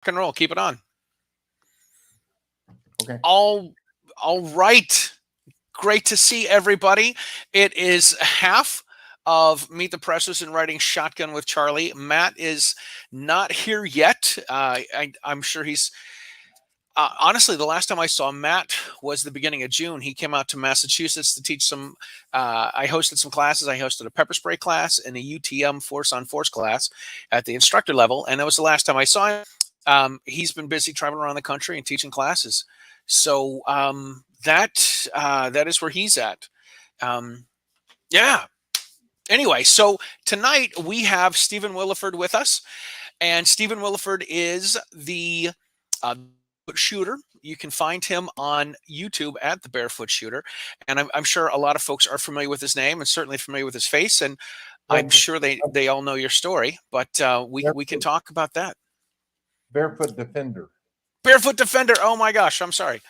and roll. Keep it on. Okay. All right. Great to see everybody. It is half of Meet the Pressers and Writing Shotgun with Charlie. Matt is not here yet. I'm sure he's. Honestly, the last time I saw Matt was the beginning of June. He came out to Massachusetts to teach some. I hosted some classes. I hosted a pepper spray class and a UTM force on force class at the instructor level, and that was the last time I saw him. He's been busy traveling around the country and teaching classes. So that is where he's at. Yeah. Anyway, so tonight we have Stephen Willeford with us, and Stephen Willeford is the Barefoot Shooter. You can find him on YouTube at the Barefoot Shooter, and I'm sure a lot of folks are familiar with his name and certainly familiar with his face, and I'm sure they all know your story. But we can talk about that. Barefoot Defender. Barefoot Defender. Oh my gosh, I'm sorry.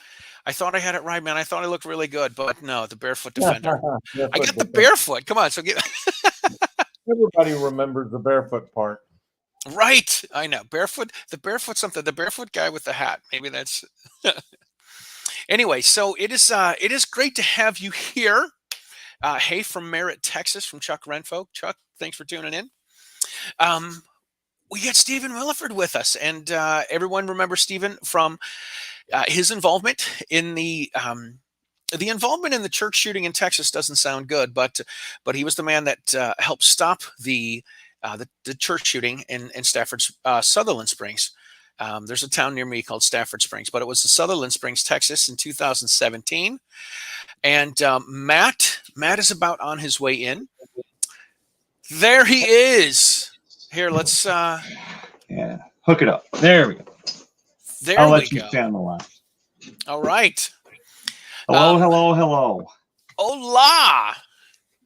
I thought I had it right, man. I thought I looked really good, but no, the Barefoot Defender. I got the barefoot. Come on, so get. Everybody remembers the barefoot part. Right, I know. Barefoot, the barefoot something. The barefoot guy with the hat. Maybe that's. Anyway, so it is great to have you here. Hey, from Merritt, Texas, from Chuck Renfolk. Chuck, thanks for tuning in. We got Stephen Willeford with us, and everyone remembers Stephen from his involvement in the involvement in the church shooting in Texas. Doesn't sound good, but he was the man that helped stop the church shooting in Stafford's Sutherland Springs. There's a town near me called Stafford Springs, but it was the Sutherland Springs, Texas, in 2017. And Matt is about on his way in. There he is. Here, let's hook it up. There we go. I'll let you stand on the left. All right. Hello. Hola.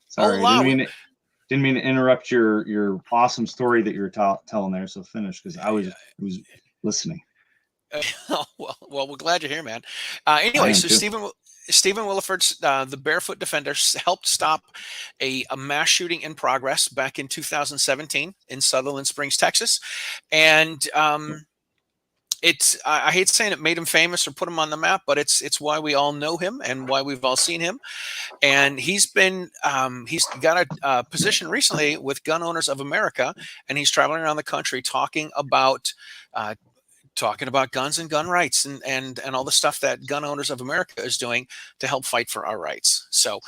Sorry, Hola. Didn't mean to interrupt your awesome story that you were telling there. So finish, because I was listening. Well, we're glad you're here, man. Anyway, so too. Stephen Willeford's the Barefoot Defenders helped stop a mass shooting in progress back in 2017 in Sutherland Springs, Texas, and I hate saying it made him famous or put him on the map, but it's why we all know him and why we've all seen him. And he's got a position recently with Gun Owners of America, and he's traveling around the country talking about guns and gun rights and all the stuff that Gun Owners of America is doing to help fight for our rights. So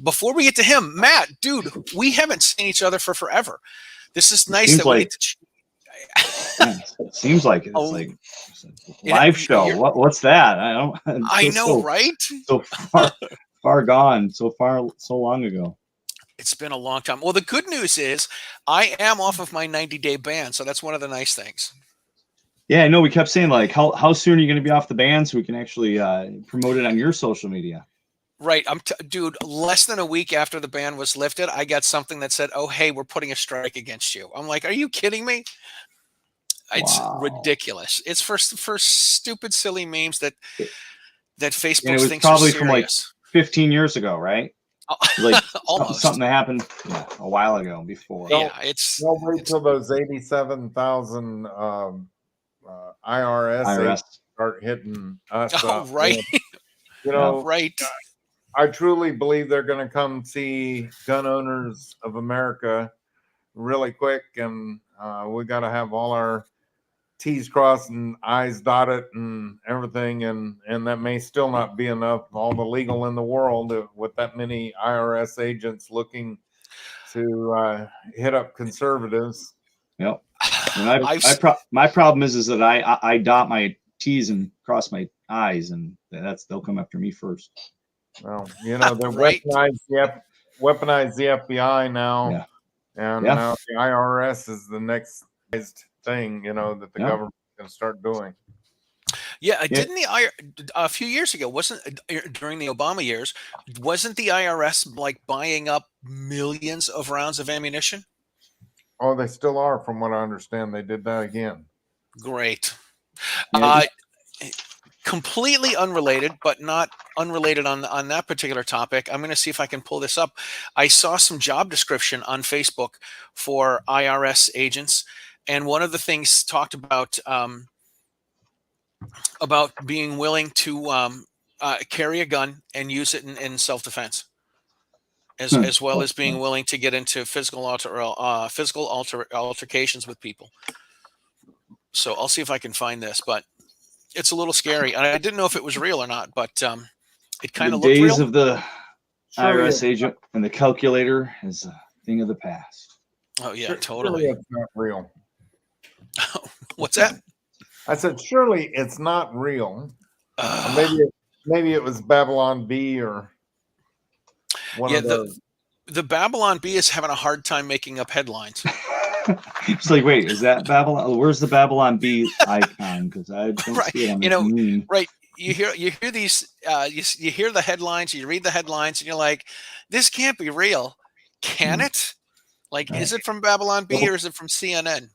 before we get to him, Matt, dude, we haven't seen each other for forever. This is nice that we get to. It seems like it's like a live show. What's that? I know, right? So far gone, so long ago. It's been a long time. Well, the good news is I am off of my 90-day ban, so that's one of the nice things. Yeah, I know. We kept saying, like, how soon are you going to be off the ban so we can actually promote it on your social media? Right. Dude, less than a week after the ban was lifted, I got something that said, "Oh, hey, we're putting a strike against you." I'm like, are you kidding me? It's ridiculous. It's for stupid, silly memes that Facebook thinks are serious. It was probably from like 15 years ago, right? Like something that happened a while ago before. Yeah, don't wait till those 87,000 IRS start hitting us. Right. Right. I truly believe they're going to come see Gun Owners of America really quick, and we got to have all our T's crossed and I's dotted and everything, and that may still not be enough. All the legal in the world with that many IRS agents looking to hit up conservatives. Yep. My problem is that I dot my T's and cross my I's, and they'll come after me first. Well, they're weaponized the FBI now, now the IRS is the next thing that the government can start doing. Yeah, didn't a few years ago, wasn't during the Obama years, wasn't the IRS like buying up millions of rounds of ammunition? Oh, they still are, from what I understand. They did that again. Great. Completely unrelated, but not unrelated on that particular topic. I'm going to see if I can pull this up. I saw some job description on Facebook for IRS agents, and one of the things talked about about being willing to carry a gun and use it in self-defense, as well as being willing to get into physical altercations with people. So I'll see if I can find this, but it's a little scary. And I didn't know if it was real or not, but it kind of looked real. Days of the IRS agent and the calculator is a thing of the past. Oh yeah, totally. Surely it's not real. What's that? I said, surely it's not real. Maybe it was Babylon B or one of those. The Babylon Bee is having a hard time making up headlines. It's like, wait, is that Babylon? Where's the Babylon Bee icon? Because I don't right. see it on the screen. Right. You hear these. You hear the headlines. You read the headlines, and you're like, "This can't be real, can it? Like, is it from Babylon Bee or is it from CNN?"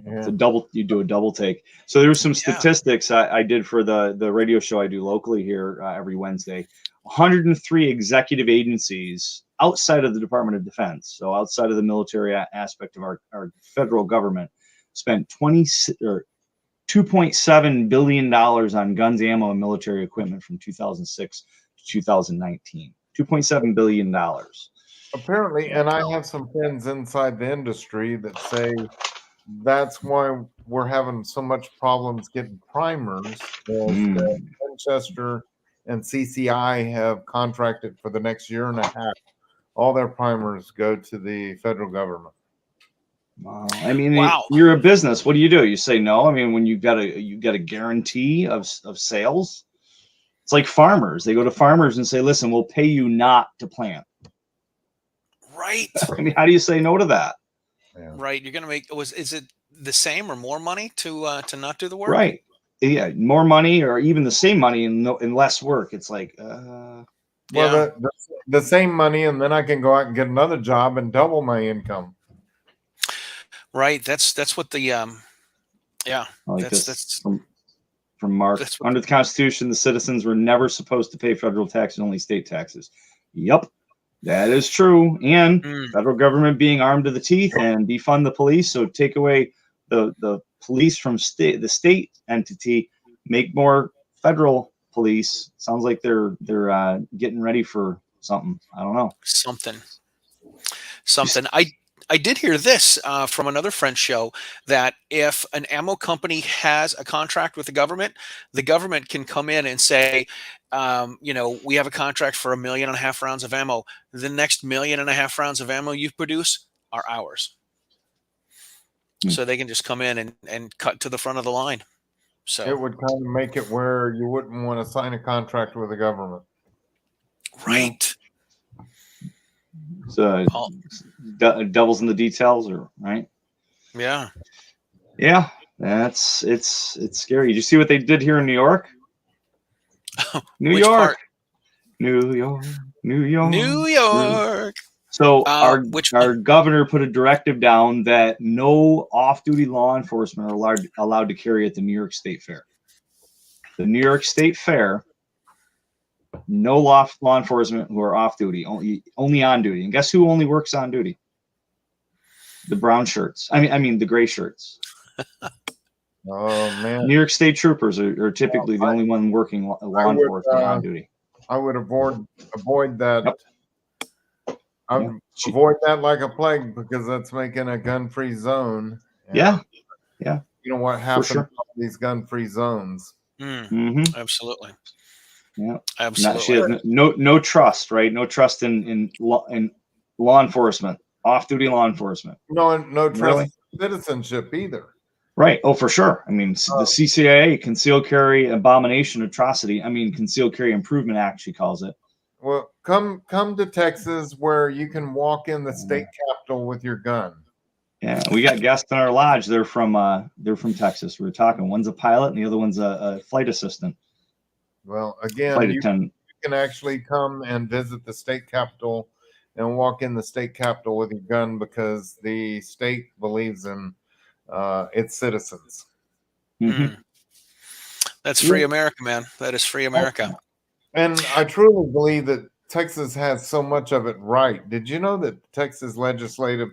It's a double. You do a double take. So there's some statistics I did for the radio show I do locally here every Wednesday. 103 executive agencies outside of the Department of Defense, so outside of the military aspect of our federal government, spent $2.7 billion on guns, ammo, and military equipment from 2006 to 2019. $2.7 billion. Apparently, and I have some friends inside the industry that say that's why we're having so much problems getting primers. Winchester and CCI have contracted for the next year and a half. All their primers go to the federal government. Wow. I mean, you're a business. What do? You say no? I mean, when you got a guarantee of sales, it's like farmers. They go to farmers and say, listen, we'll pay you not to plant. Right. I mean, how do you say no to that? Yeah. Right. You're going to make, is it the same or more money to not do the work? Right. Yeah. More money or even the same money and less work. It's like, well, the same money, and then I can go out and get another job and double my income. Right. That's what the that's from Mark. Under the Constitution, the citizens were never supposed to pay federal taxes, only state taxes. Yep, that is true. And federal government being armed to the teeth and defund the police, so take away the police from the state entity, make more federal police. Sounds like they're getting ready for something. I don't know. Something. I did hear this from another French show that if an ammo company has a contract with the government can come in and say, we have a contract for 1.5 million rounds of ammo. The next 1.5 million rounds of ammo you produce are ours. So they can just come in and cut to the front of the line. So it would kind of make it where you wouldn't want to sign a contract with the government. Right. So devils in the details, right? Yeah. Yeah. It's scary. Did you see what they did here in New York? New York. So our governor put a directive down that no off-duty law enforcement are allowed to carry at the New York State Fair. The New York State Fair, no law enforcement who are off duty, only on duty. And guess who only works on duty? The brown shirts. I mean the gray shirts. Oh man! New York State troopers are typically the only one working law enforcement on duty. I would avoid that. Yep. I would avoid that like a plague because that's making a gun-free zone. Yeah. You know what happens in these gun-free zones? Absolutely. Yeah, absolutely. She has no trust, right? No trust in law enforcement, off-duty law enforcement. No trust in citizenship either. Right. Oh, for sure. I mean, the CCIA, Concealed Carry Abomination Atrocity. I mean, Concealed Carry Improvement Act, she calls it. Well, come to Texas where you can walk in the state capitol with your gun. Yeah, we got guests in our lodge. They're from Texas. We were talking. One's a pilot, and the other one's a flight assistant. Well, again, you can actually come and visit the state capitol and walk in the state capitol with your gun because the state believes in its citizens. That's free America, man. That is free America. And I truly believe that Texas has so much of it right. Did you know that Texas legislative,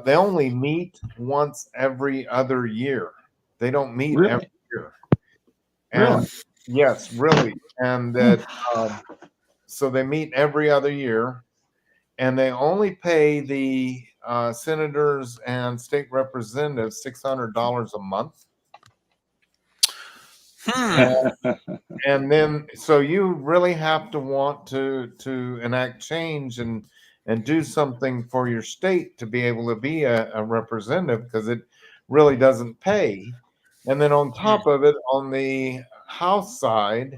they only meet once every other year? They don't meet every year. And Really? yes, really. And that, so they meet every other year, and they only pay the senators and state representatives $600 a month. And then, so you really have to want to enact change and do something for your state to be able to be a representative, because it really doesn't pay. And then on top of it, on the House side,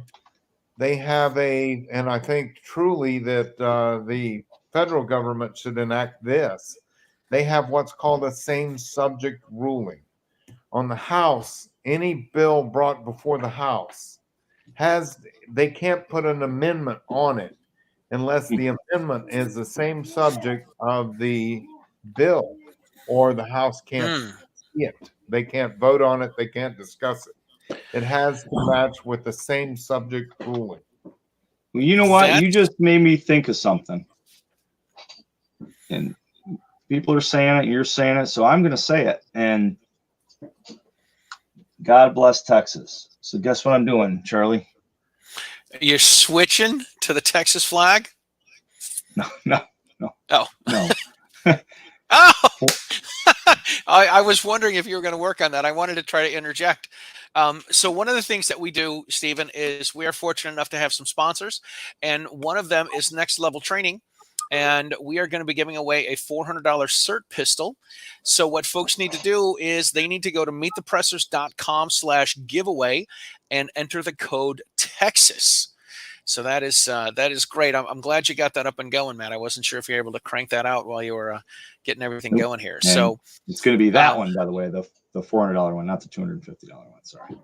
they have and I think truly that the federal government should enact this. They have what's called a same subject ruling. On the House, any bill brought before the House they can't put an amendment on it unless the amendment is the same subject of the bill, or the House can't see it. They can't vote on it. They can't discuss it. It has to match with the same subject ruling. Well, you know what? You just made me think of something. And people are saying it, you're saying it, so I'm going to say it. And God bless Texas. So guess what I'm doing, Charlie? You're switching to the Texas flag? No. Oh. No. Oh! I was wondering if you were going to work on that. I wanted to try to interject. So one of the things that we do, Stephen, is we are fortunate enough to have some sponsors, and one of them is Next Level Training. And we are going to be giving away a $400 CERT pistol. So what folks need to do is they need to go to meetthepressers.com/giveaway and enter the code Texas. So that is great. I'm glad you got that up and going, Matt. I wasn't sure if you were able to crank that out while you were getting everything going here. And so it's going to be that one, by the way, the $400 one, not the $250 one. Sorry.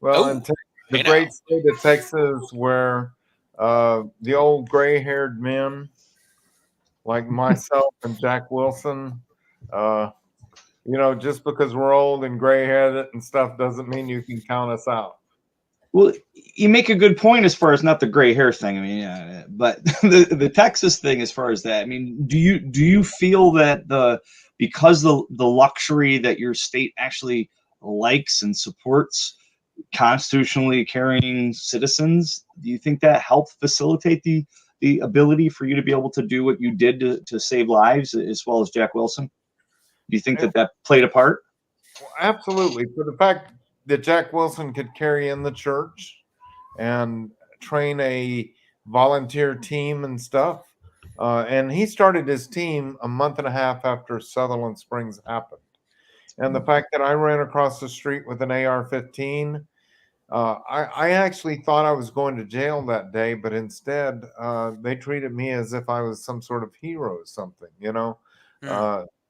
Well, and the great state of Texas, where the old gray-haired men like myself and Jack Wilson, just because we're old and gray-haired and stuff doesn't mean you can count us out. Well, you make a good point as far as not the gray hair thing. I mean, but the Texas thing, as far as that, I mean, do you feel that because the luxury that your state actually likes and supports constitutionally carrying citizens, do you think that helped facilitate the ability for you to be able to do what you did to save lives, as well as Jack Wilson? Do you think that played a part? Well, absolutely. For the fact that Jack Wilson could carry in the church and train a volunteer team and stuff. And he started his team a month and a half after Sutherland Springs happened. And the fact that I ran across the street with an AR-15, I actually thought I was going to jail that day, but instead they treated me as if I was some sort of hero or something,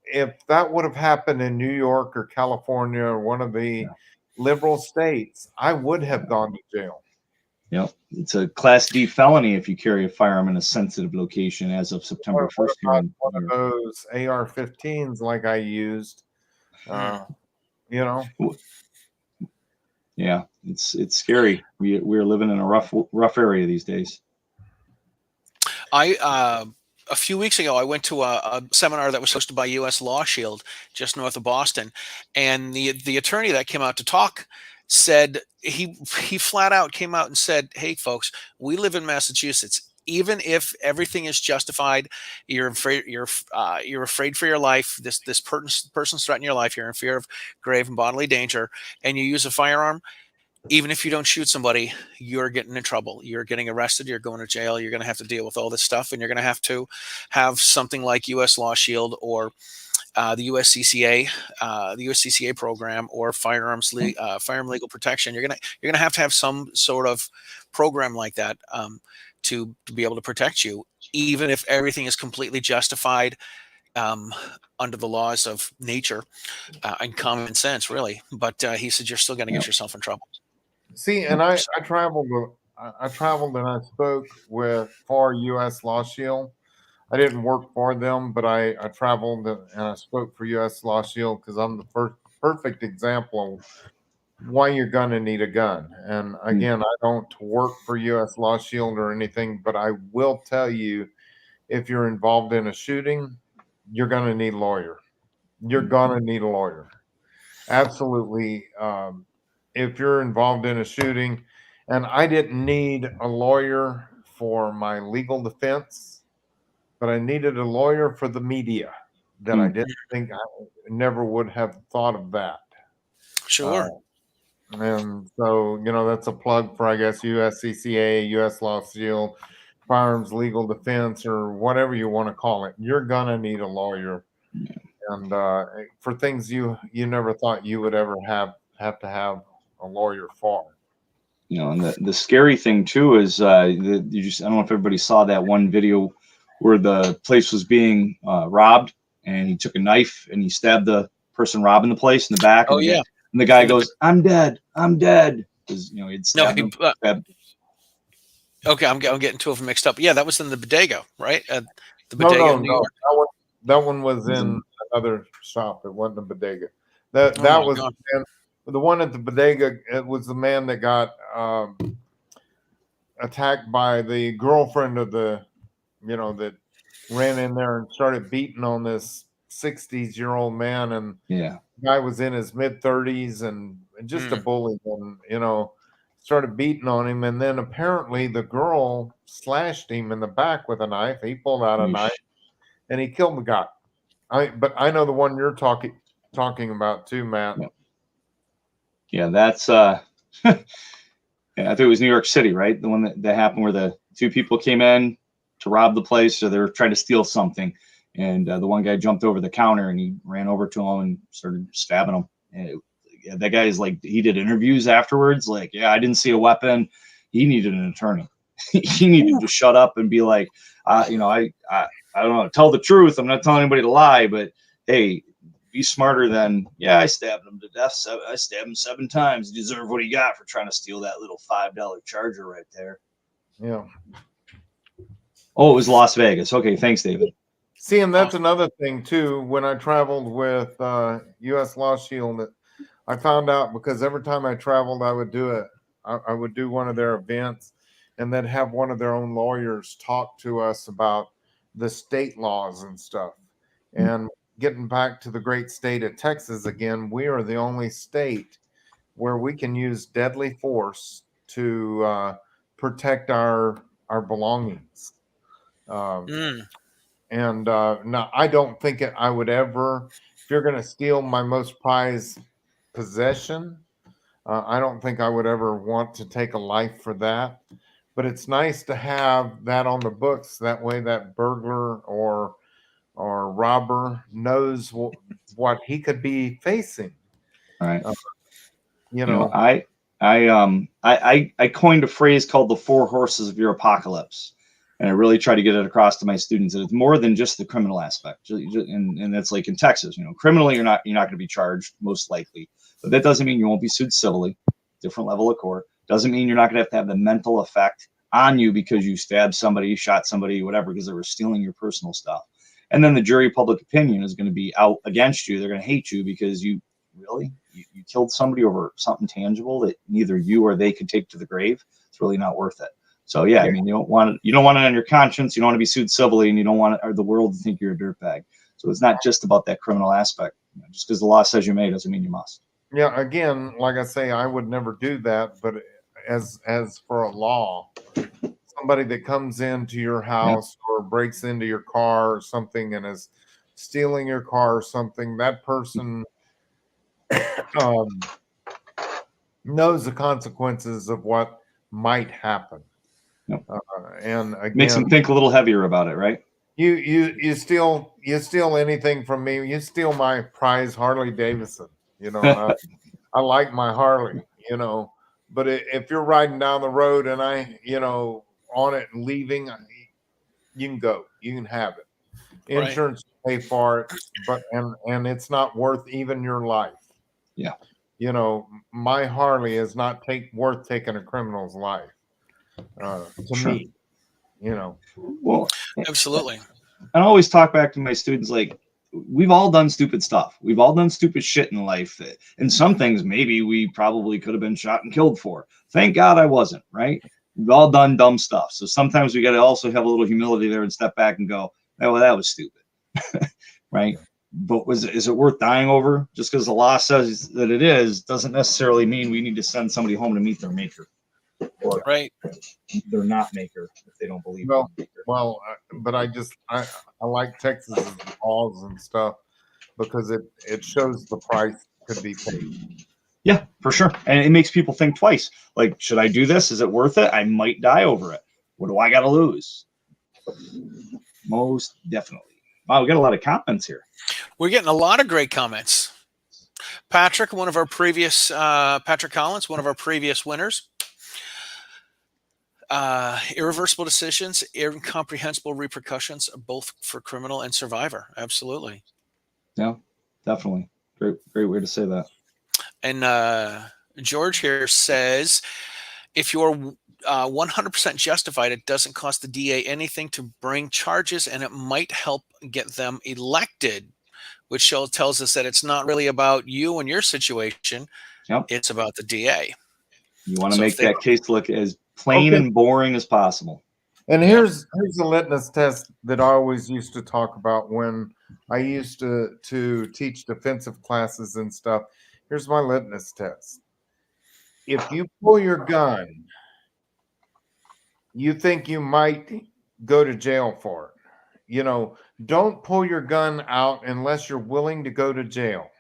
if that would have happened in New York or California or one of the liberal states, I would have gone to jail. Yep. It's a Class D felony if you carry a firearm in a sensitive location as of September 1st. One of those AR-15s like I used, Yeah, it's scary. We're living in a rough area these days. A few weeks ago, I went to a seminar that was hosted by U.S. Law Shield just north of Boston, and the attorney that came out to talk said he flat out came out and said, "Hey, folks, we live in Massachusetts. Even if everything is justified, you're afraid for your life. This person's threatening your life. You're in fear of grave and bodily danger, and you use a firearm. Even if you don't shoot somebody, you're getting in trouble. You're getting arrested. You're going to jail. You're going to have to deal with all this stuff, and you're going to have something like U.S. Law Shield or the USCCA, program, or firearm legal protection. You're gonna have to have some sort of program like that to be able to protect you, even if everything is completely justified under the laws of nature and common sense, really. But he said you're still going to get yourself in trouble." See, and I traveled and I spoke for U.S. Law Shield. I didn't work for them, but I traveled and I spoke for U.S. Law Shield because I'm the perfect example of why you're going to need a gun. And again, I don't work for U.S. Law Shield or anything, but I will tell you, if you're involved in a shooting, you're going to need a lawyer. You're going to need a lawyer. Absolutely. if you're involved in a shooting, and I didn't need a lawyer for my legal defense, but I needed a lawyer for the media that I didn't think I never would have thought of that. Sure. And so, that's a plug for, I guess, USCCA, US Law Shield, Firearms Legal Defense, or whatever you want to call it. You're going to need a lawyer. And for things you never thought you would ever have to have a lawyer for. And the scary thing too is I don't know if everybody saw that one video where the place was being robbed, and he took a knife and he stabbed the person robbing the place in the back. Oh, yeah. And the guy goes, "I'm dead. I'm dead." Because he'd stabbed him. Okay, I'm getting two of them mixed up. Yeah, that was in the Bodega, right? The No, Bodega in New York. That one was in another shop. It wasn't the Bodega. That was the one at the Bodega. It was the man that got attacked by the girlfriend of the, that ran in there and started beating on this 60-year-old man, and the guy was in his mid-30s and just a bully, and started beating on him, and then apparently the girl slashed him in the back with a knife. He pulled out a knife and he killed the guy. But I know the one you're talking about too, Matt. Yeah, that's I think it was New York City, right? The one that happened where the two people came in to rob the place, or they were trying to steal something, and the one guy jumped over the counter and he ran over to him and started stabbing him. And that guy is like, he did interviews afterwards, like, yeah, I didn't see a weapon. He needed an attorney. He needed to shut up and be like, I don't know, tell the truth. I'm not telling anybody to lie, but hey, be smarter than, yeah, I stabbed him to death. I stabbed him 7 times. He deserved what he got for trying to steal that little $5 charger right there. Yeah. Oh, it was Las Vegas. Okay, thanks, David. See, and that's another thing too. When I traveled with US Law Shield, I found out, because every time I traveled, I would do it. I would do one of their events, and then have one of their own lawyers talk to us about the state laws and stuff. And getting back to the great state of Texas again, we are the only state where we can use deadly force to protect our belongings. And now, I don't think I would ever, if you're going to steal my most prized possession, I don't think I would ever want to take a life for that. But it's nice to have that on the books. That way that burglar or robber knows what he could be facing. Right. I coined a phrase called the 4 horses of your apocalypse. And I really try to get it across to my students that it's more than just the criminal aspect. And that's like in Texas, criminally, you're not going to be charged, most likely. But that doesn't mean you won't be sued civilly, different level of court. Doesn't mean you're not going to have the mental effect on you because you stabbed somebody, shot somebody, whatever, because they were stealing your personal stuff. And then the jury public opinion is going to be out against you. They're going to hate you because you killed somebody over something tangible that neither you or they could take to the grave. It's really not worth it. So yeah, I mean, you don't want it on your conscience. You don't want to be sued civilly, and you don't want the world to think you're a dirtbag. So it's not just about that criminal aspect. Just because the law says you may doesn't mean you must. Yeah, again, like I say, I would never do that. But as for a law, somebody that comes into your house or breaks into your car or something and is stealing your car or something, that person knows the consequences of what might happen. And again, makes them think a little heavier about it, right? You steal anything from me, you steal my prize Harley Davidson. I like my Harley, but if you're riding down the road and I, on it and leaving, you can go, you can have it. Insurance pay for it, but and it's not worth even your life. Yeah. My Harley is not worth taking a criminal's life. To me, Well, absolutely. I always talk back to my students, like, we've all done stupid stuff. We've all done stupid shit in life. And some things maybe we probably could have been shot and killed for. Thank God I wasn't, right? We've all done dumb stuff. So sometimes we got to also have a little humility there and step back and go, oh, well, that was stupid. Right? But is it worth dying over? Just because the law says that it is, doesn't necessarily mean we need to send somebody home to meet their maker or their not maker if they don't believe in the maker. Well, but I like Texas's laws and stuff because it shows the price could be paid. Yeah, for sure. And it makes people think twice. Like, should I do this? Is it worth it? I might die over it. What do I got to lose? Most definitely. Wow, we got a lot of comments here. We're getting a lot of great comments. Patrick, Patrick Collins, one of our previous winners. Irreversible decisions, incomprehensible repercussions, both for criminal and survivor. Absolutely. Yeah, definitely. Great way to say that. And George here says, if you're 100% justified, it doesn't cost the DA anything to bring charges, and it might help get them elected, which tells us that it's not really about you and your situation. Yep. It's about the DA. You want to make that case look as plain and boring as possible. And here's a litmus test that I always used to talk about when I used to teach defensive classes and stuff. Here's my litmus test. If you pull your gun, you think you might go to jail for it. Don't pull your gun out unless you're willing to go to jail.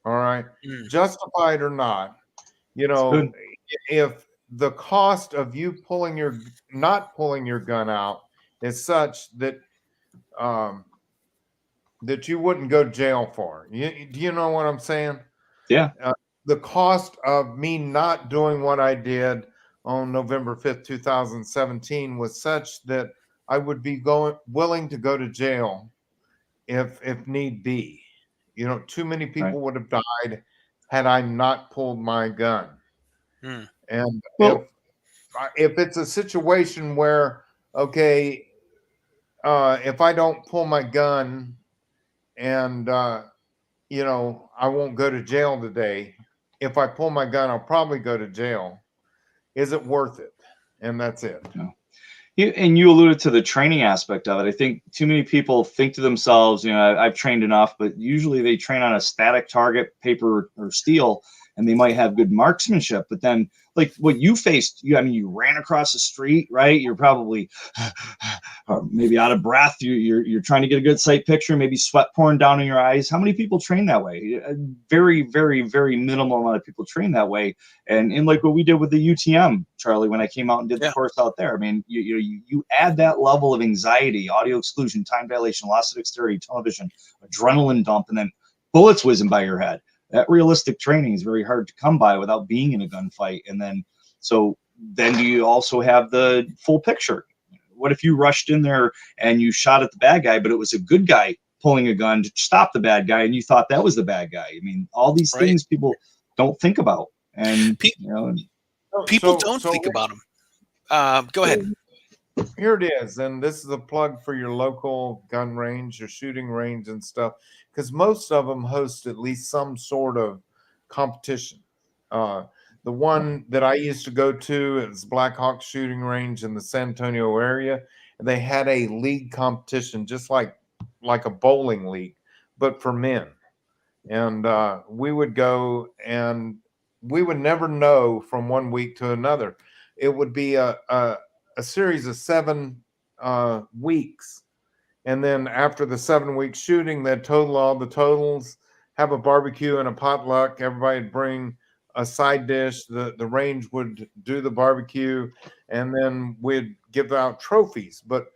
All right. Justified or not, if the cost of you not pulling your gun out is such that that you wouldn't go to jail for. Do you know what I'm saying? Yeah. The cost of me not doing what I did on November 5th, 2017 was such that I would be willing to go to jail if need be. Too many people would have died had I not pulled my gun. And if it's a situation where, okay, if I don't pull my gun and, I won't go to jail today. If I pull my gun, I'll probably go to jail. Is it worth it? And that's it. No. You alluded to the training aspect of it. I think too many people think to themselves, I've trained enough, but usually they train on a static target, paper or steel, and they might have good marksmanship. But then, like what you faced, you ran across the street, right? You're probably maybe out of breath. You're trying to get a good sight picture, maybe sweat pouring down in your eyes. How many people train that way? A very, very, very minimal amount of people train that way. And like what we did with the UTM, Charlie, when I came out and did the course out there, you add that level of anxiety, audio exclusion, time dilation, loss of dexterity, television, adrenaline dump, and then bullets whizzing by your head. That realistic training is very hard to come by without being in a gunfight. And then do you also have the full picture? What if you rushed in there and you shot at the bad guy, but it was a good guy pulling a gun to stop the bad guy, and you thought that was the bad guy? All these things people don't think about. And people don't think about them. Go ahead. Here it is. And this is a plug for your local gun range, your shooting range and stuff, because most of them host at least some sort of competition. The one that I used to go to is Black Hawk Shooting Range in the San Antonio area. And they had a league competition, just like a bowling league, but for men. And we would go, and we would never know from one week to another. It would be a series of 7 weeks. And then after the 7-week shooting, they'd total all the totals, have a barbecue and a potluck. Everybody would bring a side dish. The range would do the barbecue, and then we'd give out trophies. But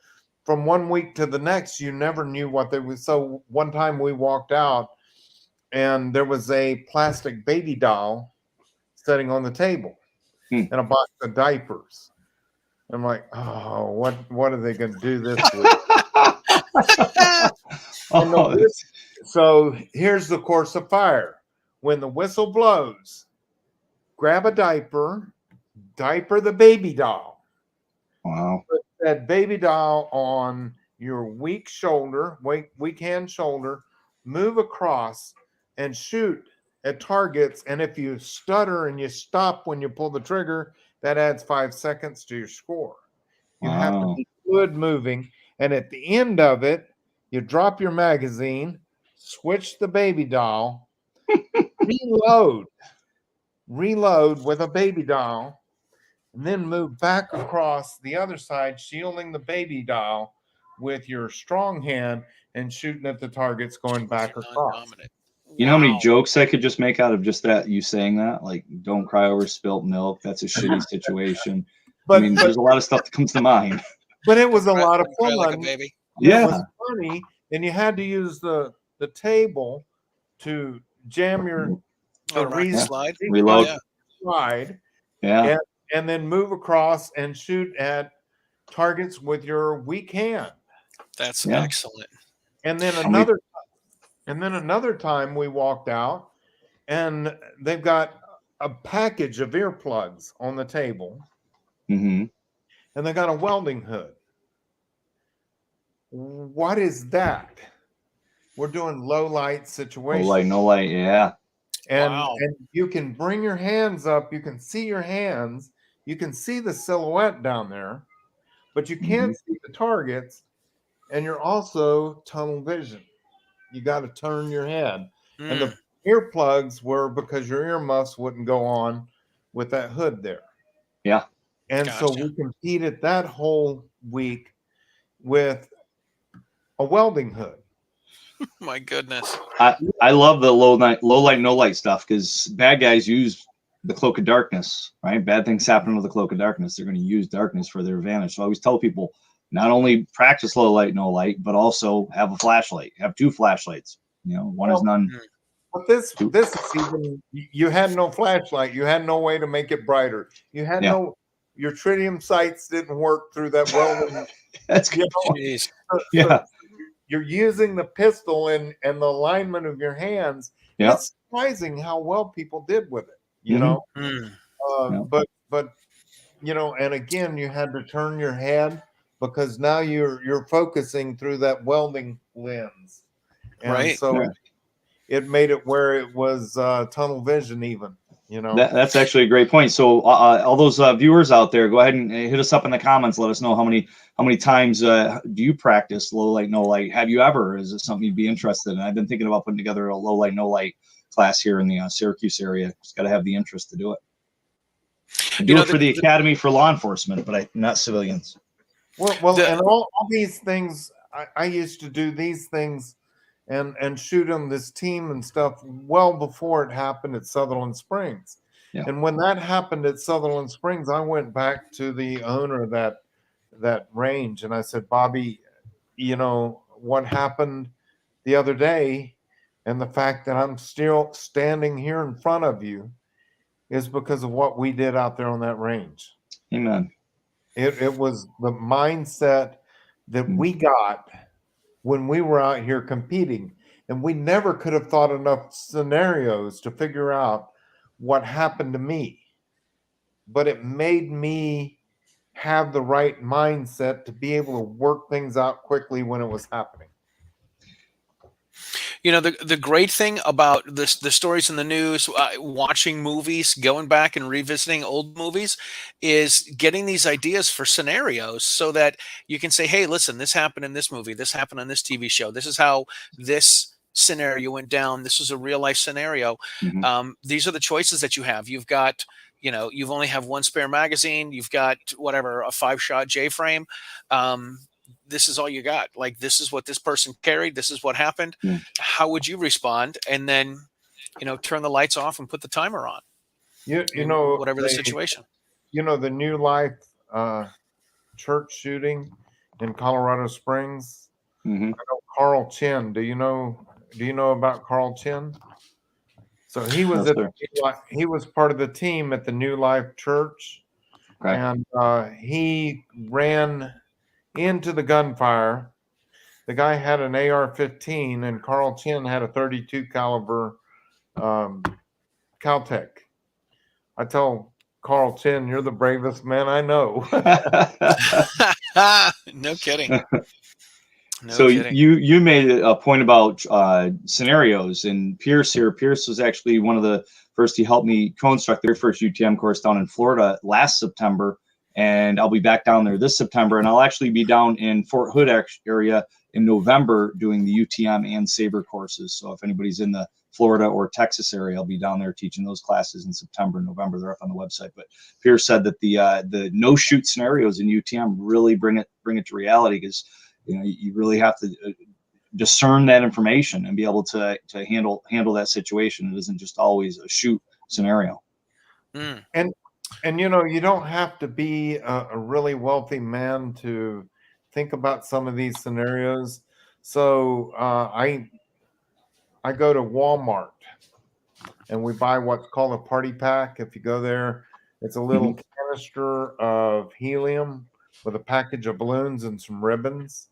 from one week to the next, you never knew what they were. So one time we walked out, and there was a plastic baby doll sitting on the table and a box of diapers. I'm like, oh, what are they going to do this with? So here's the course of fire. When the whistle blows, grab a diaper the baby doll. Wow. Put that baby doll on your weak hand shoulder, move across and shoot at targets. And if you stutter and you stop when you pull the trigger, that adds 5 seconds to your score. You have to be good moving. And at the end of it, you drop your magazine, switch the baby doll, reload with a baby doll, and then move back across the other side, shielding the baby doll with your strong hand and shooting at the targets going back across. You know how many jokes I could just make out of just that, you saying that? Like, don't cry over spilt milk. That's a shitty situation. But there's a lot of stuff that comes to mind. But it was a lot of fun. Like a baby. Yeah. It was funny. And you had to use the table to jam your reload slide. Yeah. And then move across and shoot at targets with your weak hand. That's excellent. And then another time we walked out and they've got a package of earplugs on the table. Mm-hmm. And they got a welding hood. What is that? We're doing low light situation. Low light, no light, yeah. And you can bring your hands up. You can see your hands. You can see the silhouette down there, but you can't see the targets. And you're also tunnel vision. You got to turn your head. And the earplugs were because your earmuffs wouldn't go on with that hood there. Yeah. And so we competed that whole week with a welding hood. My goodness. I love the low light, no light stuff because bad guys use the cloak of darkness, right? Bad things happen with the cloak of darkness. They're going to use darkness for their advantage. So I always tell people, not only practice low light, no light, but also have a flashlight. Have 2 flashlights. You know, one is none. But this season, you had no flashlight. You had no way to make it brighter. You had your tritium sights didn't work through that welding. That's good. You're using the pistol and the alignment of your hands. Yeah. It's surprising how well people did with it, you know. But you know, and again, you had to turn your head because now you're focusing through that welding lens, and so it made it where it was tunnel vision even. You know, that's actually a great point. So all those viewers out there, go ahead and hit us up in the comments. Let us know how many times do you practice low light, no light? Have you ever? Is it something you'd be interested in? I've been thinking about putting together a low light, no light class here in the Syracuse area. Just got to have the interest to do it. I do it for the Academy for law enforcement, but not civilians. Well, and all these things, I used to do these things and shoot them, this team and stuff, well before it happened at Sutherland Springs. Yeah. And when that happened at Sutherland Springs, I went back to the owner of that range and I said, Bobby, you know, what happened the other day and the fact that I'm still standing here in front of you is because of what we did out there on that range. Amen. It was the mindset that we got when we were out here competing, and we never could have thought enough scenarios to figure out what happened to me. But it made me have the right mindset to be able to work things out quickly when it was happening. You know, the great thing about the stories in the news, watching movies, going back and revisiting old movies, is getting these ideas for scenarios so that you can say, hey, listen, this happened in this movie. This happened on this TV show. This is how this scenario went down. This is a real life scenario. These are the choices that you have. You've got, you know, you've only have one spare magazine. You've got whatever, a 5-shot J-frame. This is all you got. Like, this is what this person carried. This is what happened. How would you respond? And then, you know, turn the lights off and put the timer on. You know, whatever the situation. You know, the New Life church shooting in Colorado Springs. I know Carl Chin. Do you know about Carl Chin? So he was he was part of the team at the New Life Church, and he ran into the gunfire. The guy had an AR-15 and Carl Chin had a 32 caliber Caltech. I tell Carl Chin, you're the bravest man I know. No kidding. Kidding. You made a point about scenarios, and Pierce was actually one of the first. He helped me co-instruct the very first UTM course down in Florida last September. And I'll be back down there this September, and I'll actually be down in Fort Hood area in November doing the UTM and Sabre courses. So if anybody's in the Florida or Texas area, I'll be down there teaching those classes in September and November. They're up on the website. But Pierce said that the no shoot scenarios in UTM really bring it to reality, because you really have to discern that information and be able to handle that situation. It isn't just always a shoot scenario. And you don't have to be a really wealthy man to think about some of these scenarios. So I go to Walmart and we buy what's called a party pack. If you go there, it's a little canister of helium with a package of balloons and some ribbons.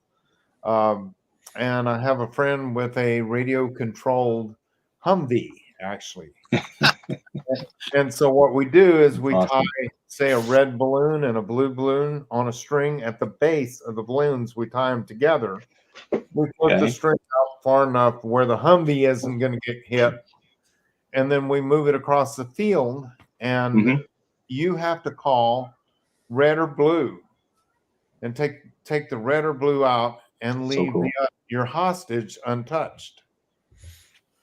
And I have a friend with a radio-controlled Humvee, actually. And so what we do is we tie, say, a red balloon and a blue balloon on a string at the base of the balloons. We tie them together. We put the string out far enough where the Humvee isn't going to get hit. And then we move it across the field, and you have to call red or blue and take the red or blue out and leave your hostage untouched.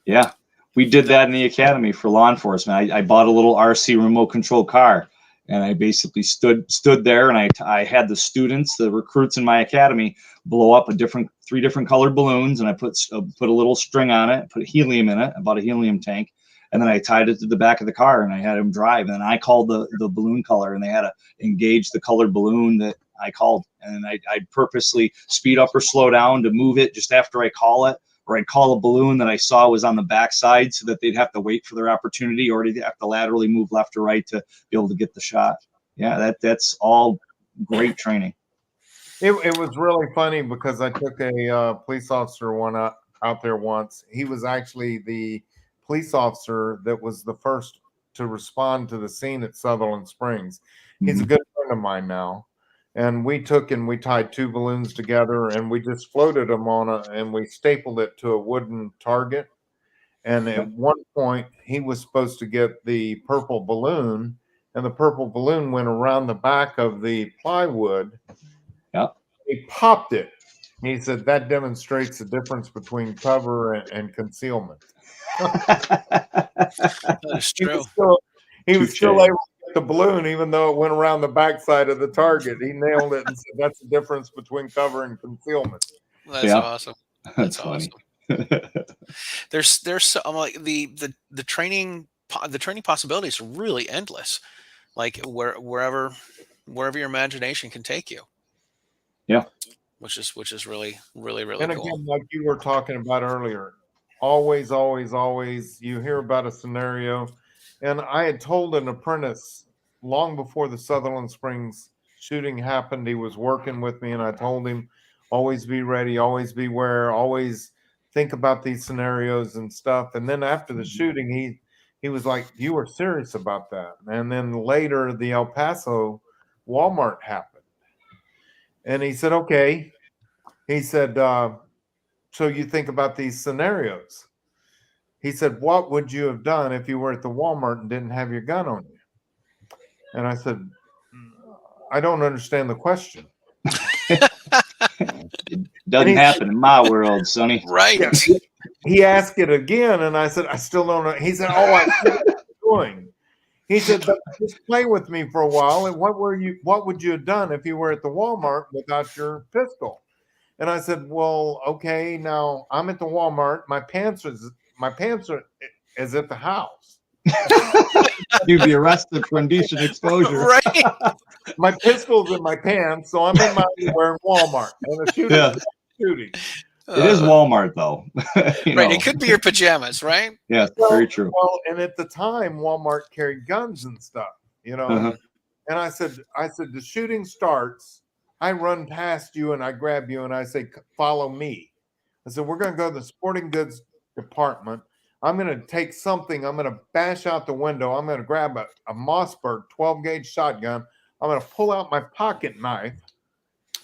Yeah. We did that in the academy for law enforcement. I bought a little RC remote control car, and I basically stood there, and I had the students, the recruits in my academy, blow up 3 different colored balloons, and I put a little string on it, put helium in it. I bought a helium tank, and then I tied it to the back of the car, and I had them drive. And I called the balloon color, and they had to engage the colored balloon that I called. And I'd purposely speed up or slow down to move it just after I call it. Or I'd call a balloon that I saw was on the backside so that they'd have to wait for their opportunity, or they'd have to laterally move left or right to be able to get the shot. Yeah, that's all great training. It was really funny because I took a police officer out there once. He was actually the police officer that was the first to respond to the scene at Sutherland Springs. He's a good friend of mine now. And we tied 2 balloons together, and we just floated them and we stapled it to a wooden target. And at one point, he was supposed to get the purple balloon, and the purple balloon went around the back of the plywood. Yep. He popped it. He said that demonstrates the difference between cover and concealment. That's true. He was still able to get the balloon, even though it went around the backside of the target. He nailed it and said, "That's the difference between cover and concealment." That's awesome. That's awesome. There's so, like the training possibilities are really endless. Like wherever your imagination can take you. Yeah. Which is really, really, really and cool. Again, like you were talking about earlier, always, you hear about a scenario. And I had told an apprentice long before the Sutherland Springs shooting happened, he was working with me, and I told him, always be ready, always beware, always think about these scenarios and stuff. And then after the shooting, he was like, "You were serious about that?" And then later, the El Paso Walmart happened. And he said, "Okay." He said, "So you think about these scenarios?" He said, "What would you have done if you were at the Walmart and didn't have your gun on you?" And I said, "I don't understand the question." Doesn't happen in my world, Sonny. Right. Yeah. He asked it again, and I said, "I still don't know." He said, "Oh, I see what you're doing." He said, "But just play with me for a while. And what would you have done if you were at the Walmart without your pistol?" And I said, "Well, okay, now I'm at the Walmart. My pants are at the house." You'd be arrested for indecent exposure. Right. My pistol's in my pants, so I'm in my underwear in Walmart. And the shooter's shooting. It is Walmart, though. Right. It could be your pajamas, right? Yeah, very true. Well, and at the time, Walmart carried guns and stuff, And I said, the shooting starts. I run past you and I grab you and I say, "Follow me." I said, "We're going to go to the sporting goods department. I'm going to take something. I'm going to bash out the window. I'm going to grab a Mossberg 12-gauge shotgun. I'm going to pull out my pocket knife.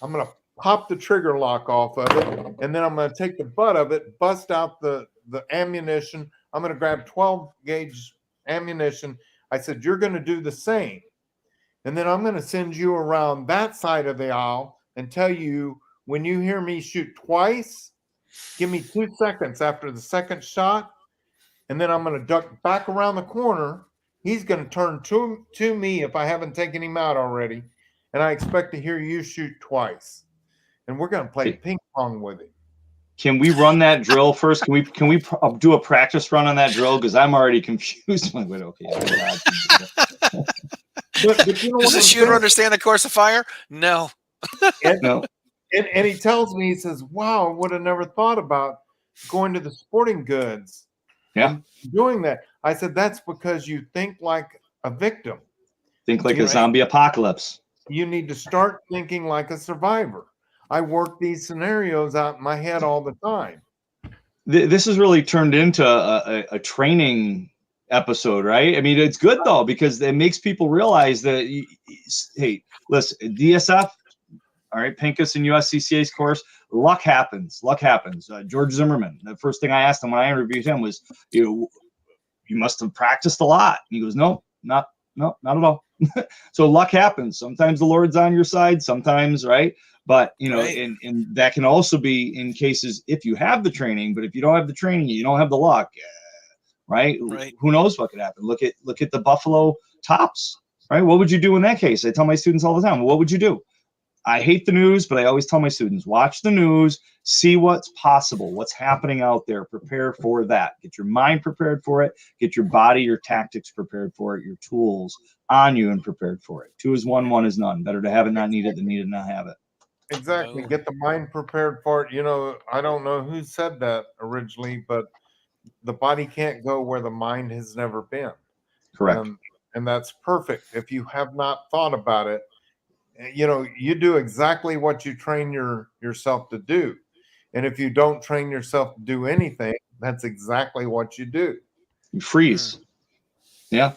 I'm going to pop the trigger lock off of it. And then I'm going to take the butt of it, bust out the ammunition. I'm going to grab 12-gauge ammunition." I said, "You're going to do the same." And then I'm going to send you around that side of the aisle and tell you when you hear me shoot twice, give me 2 seconds after the second shot. And then I'm going to duck back around the corner. He's going to turn to me if I haven't taken him out already. And I expect to hear you shoot twice. And we're going to play ping pong with him. Can we run that drill first? Can we do a practice run on that drill? Because I'm already confused. I'm like, okay. But you know does the shooter understand the course of fire? No. No. And he tells me, he says, wow, I would have never thought about going to the sporting goods. Yeah. Doing that. I said, that's because you think like a victim. Think like a zombie apocalypse. You need to start thinking like a survivor. I work these scenarios out in my head all the time. This has really turned into a training episode, right? I mean, it's good though, because it makes people realize that, hey, listen, DSF, all right, Pincus and USCCA's course, luck happens. George Zimmerman, the first thing I asked him when I interviewed him was, you must have practiced a lot. And he goes, no, not at all. So luck happens. Sometimes the Lord's on your side, sometimes, right? But, and that can also be in cases if you have the training, but if you don't have the training, you don't have the luck, right? Who knows what could happen? Look at the Buffalo Tops, right? What would you do in that case? I tell my students all the time, what would you do? I hate the news, but I always tell my students, watch the news, see what's possible, what's happening out there, prepare for that. Get your mind prepared for it, get your body, your tactics prepared for it, your tools on you and prepared for it. 2 is 1, 1 is none. Better to have it, not need it, than need it, not have it. Exactly. Get the mind prepared for it. I don't know who said that originally, but the body can't go where the mind has never been. Correct. And that's perfect. If you have not thought about it, you do exactly what you train yourself to do. And if you don't train yourself to do anything, that's exactly what you do. You freeze. Yeah.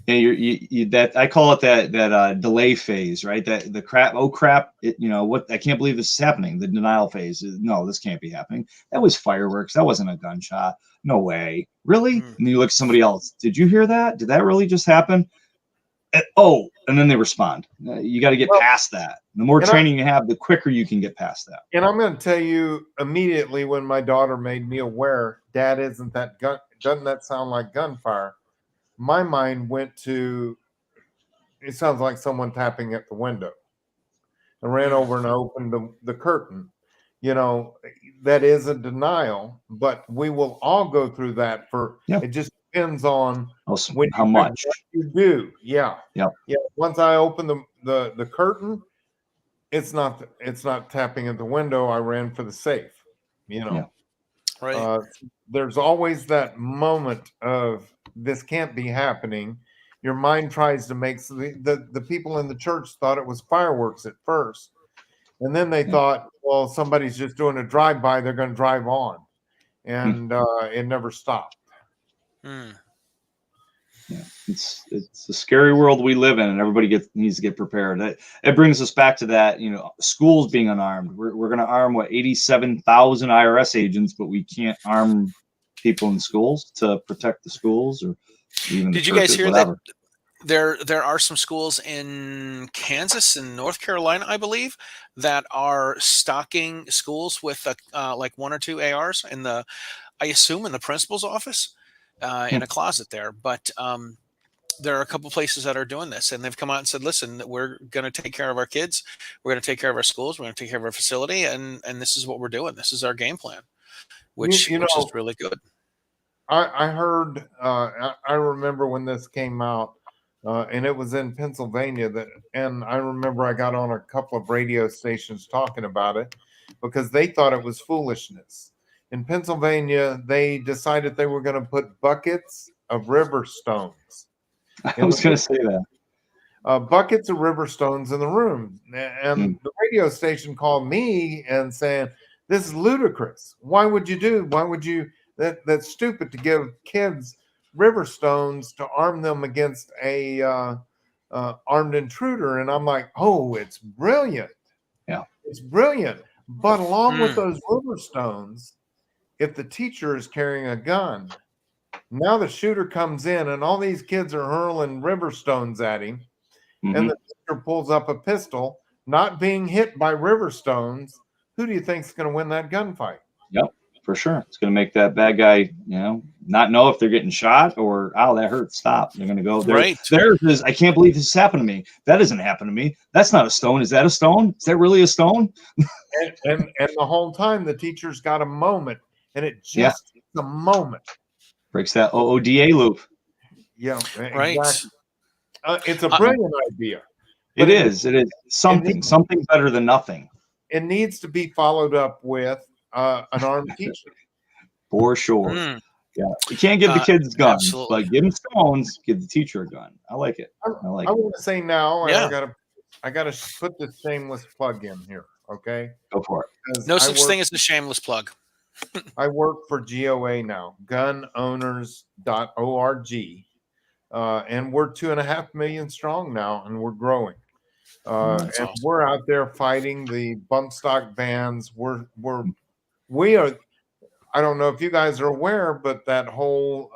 And you that I call it that delay phase, right? That the crap, I can't believe this is happening. The denial phase. No, this can't be happening. That was fireworks. That wasn't a gunshot. No way. Really? And you look at somebody else. Did you hear that? Did that really just happen? And then they respond. You got to get past that. The more training you have, the quicker you can get past that. And I'm going to tell you immediately when my daughter made me aware, Dad, doesn't that sound like gunfire? My mind went to, it sounds like someone tapping at the window. I ran over and opened the curtain. That is a denial, but we will all go through that it just depends on how much you do. Yeah. Yeah. Once I opened the curtain, it's not tapping at the window. I ran for the safe, Right. There's always that moment of this can't be happening. Your mind tries to make the people in the church thought it was fireworks at first. And then they thought, well, somebody's just doing a drive-by. They're going to drive on. And it never stopped. Yeah, it's a scary world we live in, and everybody needs to get prepared. It brings us back to that, schools being unarmed. We're going to arm 87,000 IRS agents, but we can't arm people in schools to protect the schools or even. Did you guys hear that? There are some schools in Kansas and North Carolina, I believe, that are stocking schools with like 1 or 2 ARs I assume in the principal's office. In a closet there, but there are a couple places that are doing this, and they've come out and said, listen, we're going to take care of our kids, we're going to take care of our schools, we're going to take care of our facility, and this is what we're doing. This is our game plan, which is really good. I heard I remember when this came out, and it was in Pennsylvania, and I remember I got on a couple of radio stations talking about it because they thought it was foolishness. In Pennsylvania, they decided they were going to put buckets of river stones. I was going to say that. Buckets of river stones in the room. And the radio station called me and saying, this is ludicrous. Why would you, that's stupid to give kids river stones to arm them against a armed intruder. And I'm like, oh, it's brilliant. Yeah. It's brilliant. But along with those river stones, if the teacher is carrying a gun, now the shooter comes in and all these kids are hurling river stones at him. and the teacher pulls up a pistol, not being hit by river stones, who do you think is going to win that gunfight? Yep, for sure. It's going to make that bad guy, not know if they're getting shot or, oh, that hurt. Stop. They're going to go there. Right. There's this, I can't believe this happened to me. That doesn't happen to me. That's not a stone. Is that a stone? Is that really a stone? and the whole time the teacher's got a moment, and it just is a moment. Breaks that OODA loop. Yeah, right. Exactly. It's a brilliant idea. It is something better than nothing. It needs to be followed up with an armed teacher. For sure. Yeah. You can't give the kids guns, absolutely. but give them stones, give the teacher a gun. I like it. I want to say now, and I gotta put this shameless plug in here, okay? Go for it. No such thing as a shameless plug. I work for GOA now, gunowners.org. And we're 2.5 million strong now, and we're growing. And awesome. We're out there fighting the bump stock bans. We are. I don't know if you guys are aware, but that whole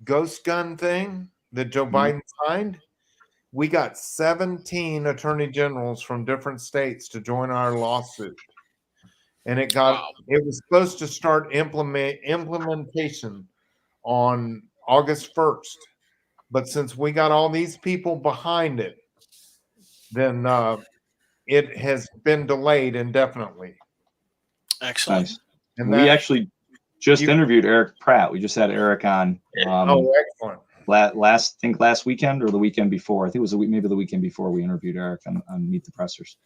ghost gun thing that Joe Biden signed, we got 17 attorney generals from different states to join our lawsuit. And it was supposed to start implementation on August 1st. But since we got all these people behind it, then it has been delayed indefinitely. Excellent. Nice. And we actually just interviewed Eric Pratt. We just had Eric on. Excellent. Last weekend or the weekend before. I think it was maybe the weekend before we interviewed Eric on Meet the Pressers.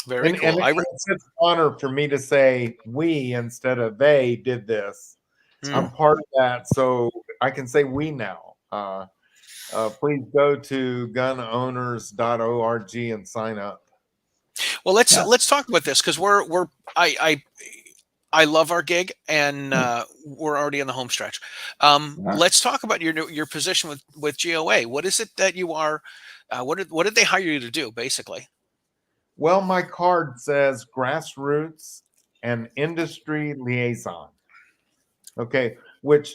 Very cool. It's an honor for me to say we instead of they did this. I'm part of that, so I can say we now. Please go to gunowners.org and sign up. Well, let's talk about this, because I love our gig, and we're already in the home stretch. Let's talk about your position with GOA. What is it that you are? What did they hire you to do, basically? Well, my card says grassroots and industry liaison. Okay, which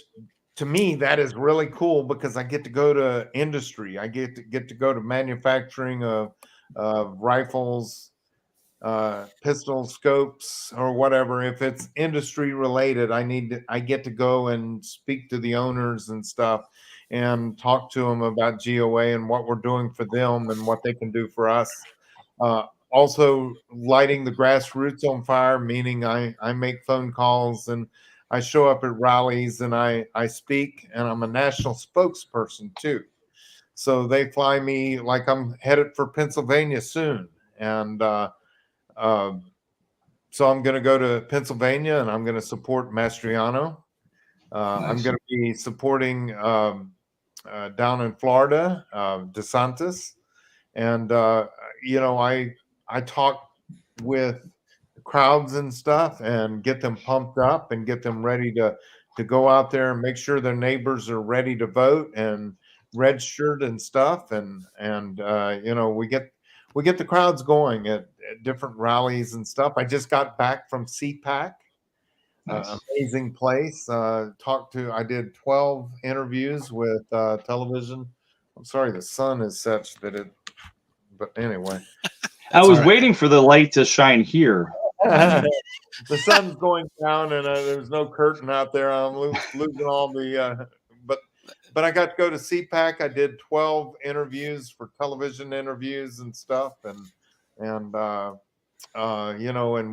to me that is really cool, because I get to go to industry. I get to go to manufacturing of rifles, pistols, scopes, or whatever. If it's industry related, I get to go and speak to the owners and stuff and talk to them about GOA and what we're doing for them and what they can do for us. Also lighting the grassroots on fire, meaning I make phone calls and I show up at rallies and I speak, and I'm a national spokesperson too. So they fly me, like I'm headed for Pennsylvania soon. And so I'm going to go to Pennsylvania and I'm going to support Mastriano. Nice. I'm going to be supporting down in Florida, DeSantis. And, I talk with crowds and stuff and get them pumped up and get them ready to go out there and make sure their neighbors are ready to vote and registered and stuff. And we get the crowds going at different rallies and stuff. I just got back from CPAC. Nice. Amazing place. I did 12 interviews with television. I'm sorry, the sun is such that but anyway. I was waiting for the light to shine here. The sun's going down and there's no curtain out there. I'm losing all the, but I got to go to CPAC. I did 12 interviews for television interviews and stuff. And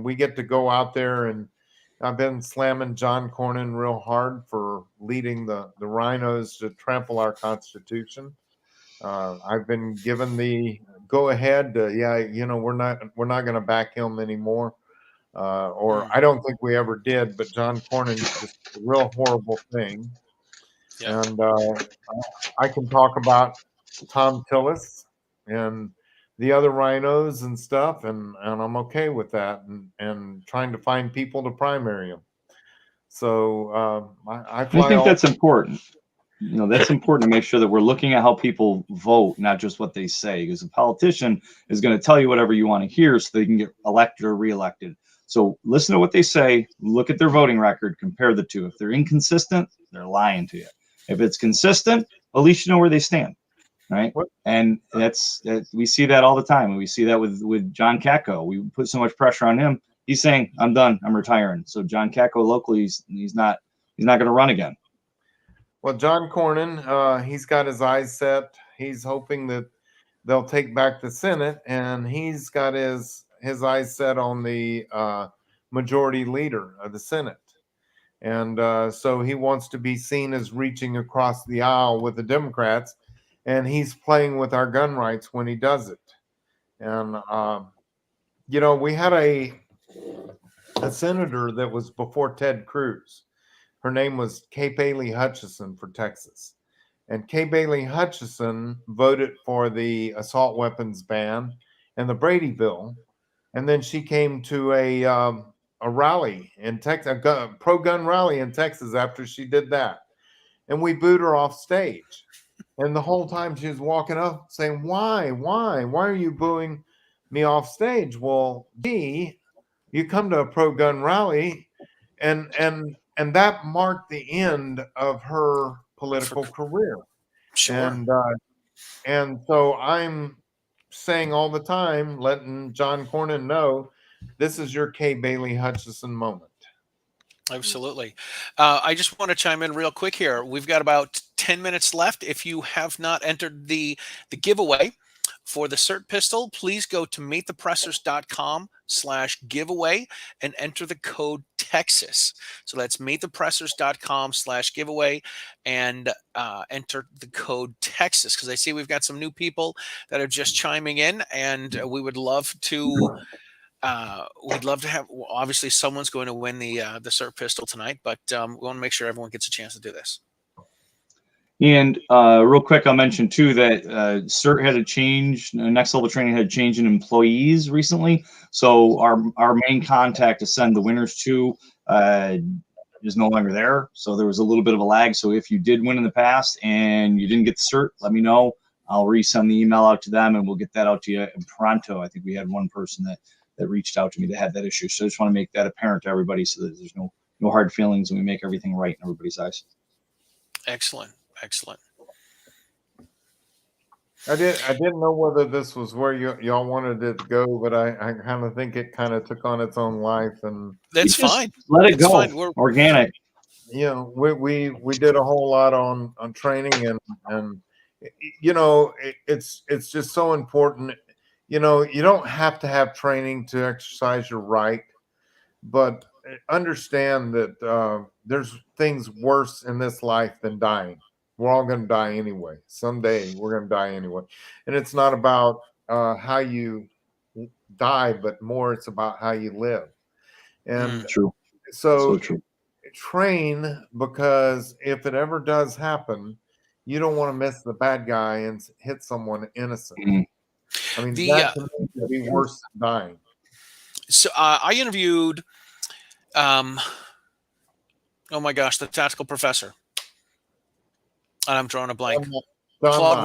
we get to go out there, and I've been slamming John Cornyn real hard for leading the rhinos to trample our Constitution. I've been given the go ahead. We're not going to back him anymore. I don't think we ever did, but John Cornyn is just a real horrible thing. Yeah. And I can talk about Tom Tillis and the other rhinos and stuff, and I'm okay with that, and trying to find people to primary them. So I think that's important. That's important to make sure that we're looking at how people vote, not just what they say, because a politician is going to tell you whatever you want to hear so they can get elected or reelected. So listen to what they say, look at their voting record, compare the two. If they're inconsistent, they're lying to you. If it's consistent, at least you know where they stand. right? And we see that all the time. And we see that with John Katko. We put so much pressure on him. He's saying, I'm done. I'm retiring. So John Katko locally, he's not going to run again. Well, John Cornyn, he's got his eyes set. He's hoping that they'll take back the Senate, and he's got his eyes set on the majority leader of the Senate. And so he wants to be seen as reaching across the aisle with the Democrats, and he's playing with our gun rights when he does it. And, we had a senator that was before Ted Cruz. Her name was Kay Bailey Hutchison for Texas. And Kay Bailey Hutchison voted for the assault weapons ban and the Brady bill. And then she came to a rally in Texas, a pro-gun rally in Texas after she did that. And we booed her off stage. And the whole time she was walking up saying, why are you booing me off stage? Well, you come to a pro-gun rally, and that marked the end of her political career. Sure. And so I'm saying all the time, letting John Cornyn know, this is your Kay Bailey Hutchison moment. Absolutely. I just want to chime in real quick here. We've got about 10 minutes left. If you have not entered the giveaway for the CERT pistol, please go to meetthepressers.com/giveaway and enter the code Texas. So that's meetthepressers.com/giveaway and enter the code Texas, because I see we've got some new people that are just chiming in, and we would love to we'd love to have, obviously someone's going to win the CERT pistol tonight, but we want to make sure everyone gets a chance to do this. And real quick, I'll mention too that CERT had a change. Next Level Training had a change in employees recently. So our main contact to send the winners to is no longer there. So there was a little bit of a lag. So if you did win in the past and you didn't get the CERT, let me know. I'll resend the email out to them, and we'll get that out to you pronto. I think we had one person that reached out to me that had that issue. So I just want to make that apparent to everybody so that there's no hard feelings and we make everything right in everybody's eyes. Excellent. I didn't know whether this was where y'all wanted it to go, but I kind of think it kind of took on its own life, and that's fine. Let it go. Fine. We're organic. We did a whole lot on training, and it's just so important. You don't have to have training to exercise your right, but understand that there's things worse in this life than dying. We're all going to die anyway. Someday we're going to die anyway. And it's not about how you die, but more it's about how you live. And true. So true. Train, because if it ever does happen, you don't want to miss the bad guy and hit someone innocent. Mm-hmm. I mean, that to me would be worse than dying. So I interviewed, oh my gosh, the tactical professor. And I'm drawing a blank. Claude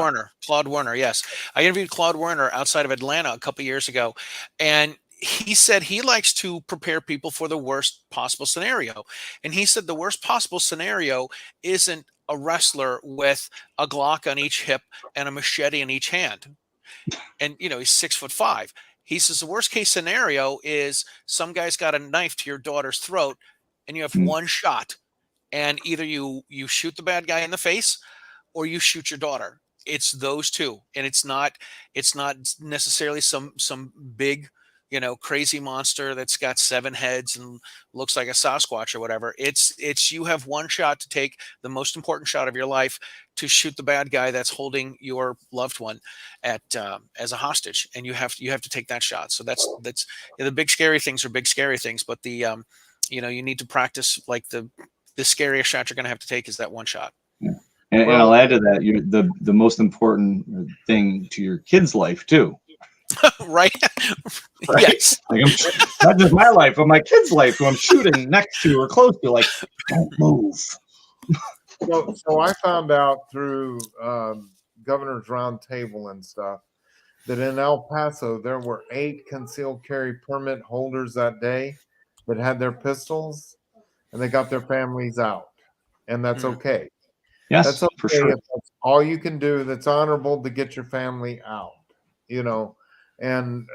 Werner, yes. I interviewed Claude Werner outside of Atlanta a couple years ago, and he said he likes to prepare people for the worst possible scenario. And he said the worst possible scenario isn't a wrestler with a Glock on each hip and a machete in each hand. And, he's 6'5". He says the worst case scenario is some guy's got a knife to your daughter's throat and you have one shot, and either you shoot the bad guy in the face or you shoot your daughter. It's those two. And it's not necessarily some big, crazy monster that's got 7 heads and looks like a Sasquatch or whatever. It's you have one shot to take the most important shot of your life to shoot the bad guy that's holding your loved one at as a hostage, and you have to take that shot. So that's the big scary things are big scary things, but the you need to practice, like the scariest shot you're going to have to take is that one shot. Yeah. And I'll add to that, you're the most important thing to your kid's life too. Right? Yes. Like not just my life, but my kid's life, who I'm shooting next to or close to. Like, don't move. So I found out through Governor's Round Table and stuff that in El Paso there were 8 concealed carry permit holders that day that had their pistols, and they got their families out, and that's okay. Yes, That's okay for sure. if that's all you can do. That's honorable to get your family out, you know. And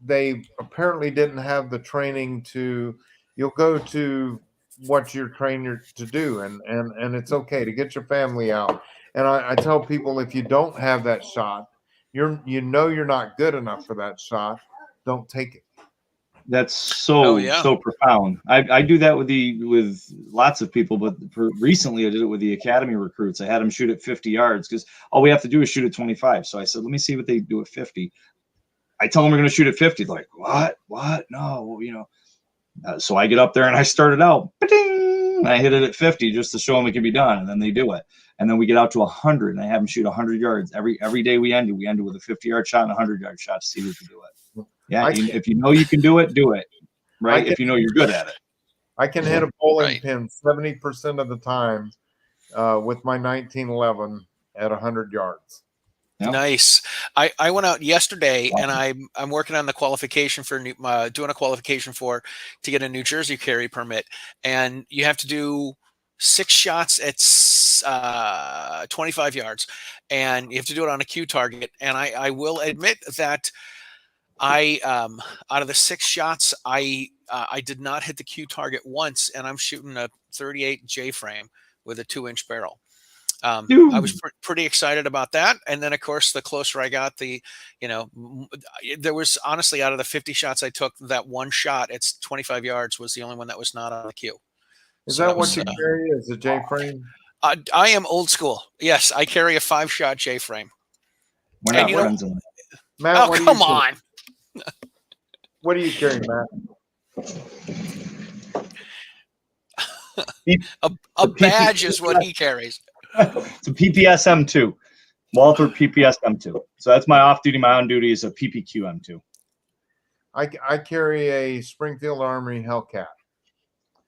they apparently didn't have the training to. You'll go to what you're trained to do, and it's okay to get your family out. And I tell people, if you don't have that shot, you're not good enough for that shot. Don't take it. That's Oh, so yeah. so profound. I do that with lots of people, but recently I did it with the academy recruits. I had them shoot at 50 yards because all we have to do is shoot at 25. So I said, let me see what they do at 50. I tell them we're going to shoot at 50. They're like, what? No, well, you know. So I get up there and I start it out. Ba-ding! And I hit it at 50 just to show them it can be done, and then they do it. And then we get out to 100, and I have them shoot 100 yards every day. We end it with a 50-yard shot and a 100-yard shot to see who can do it. Yeah, if you know you can do it, right? If you know you're good at it. I can hit a bowling Right. pin 70% of the time with my 1911 at 100 yards. Yep. Nice. I went out yesterday, and I'm working on the qualification for doing a qualification to get a New Jersey carry permit, and you have to do 6 shots at 25 yards, and you have to do it on a Q target. And I will admit that out of the 6 shots, I did not hit the Q target once, and I'm shooting a 38 J frame with a 2-inch barrel. I was pretty excited about that. And then, of course, the closer I got, there was honestly, out of the 50 shots I took, that one shot, it's 25 yards, was the only one that was not on the Q. Is So that that what was, you carry? Is a J frame? I am old school. Yes, I carry a 5-shot J frame. We're not friends in it. Matt, Oh, come on. What do you carry, Matt? A badge is what he carries. It's a PPS M2, Walther PPS M2. So that's my off-duty. My on-duty is a PPQ M2. I carry a Springfield Armory Hellcat.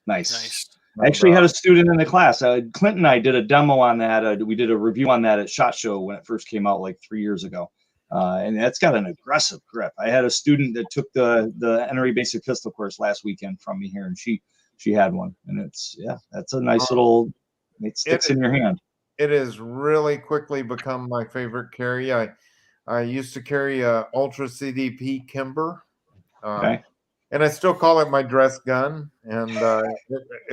Nice. I actually had a student in the class. Clint and I did a demo on that. We did a review on that at SHOT Show when it first came out like 3 years ago. And that's got an aggressive grip. I had a student that took the NRA basic pistol course last weekend from me here, and she had one. And that's a nice little, it sticks in your hand. It has really quickly become my favorite carry. I used to carry a Ultra CDP Kimber. Okay. And I still call it my dress gun. And,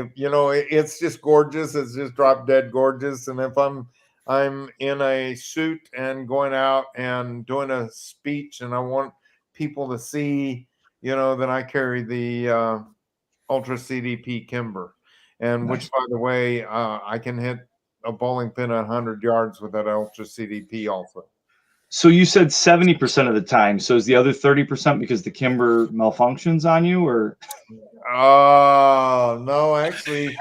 it's just gorgeous. It's just drop dead gorgeous. And if I'm in a suit and going out and doing a speech and I want people to see, then I carry the Ultra CDP Kimber. And which, by the way, I can hit a bowling pin at 100 yards with that Ultra CDP also. So you said 70% of the time. So is the other 30% because the Kimber malfunctions on you, or? Oh, no, actually.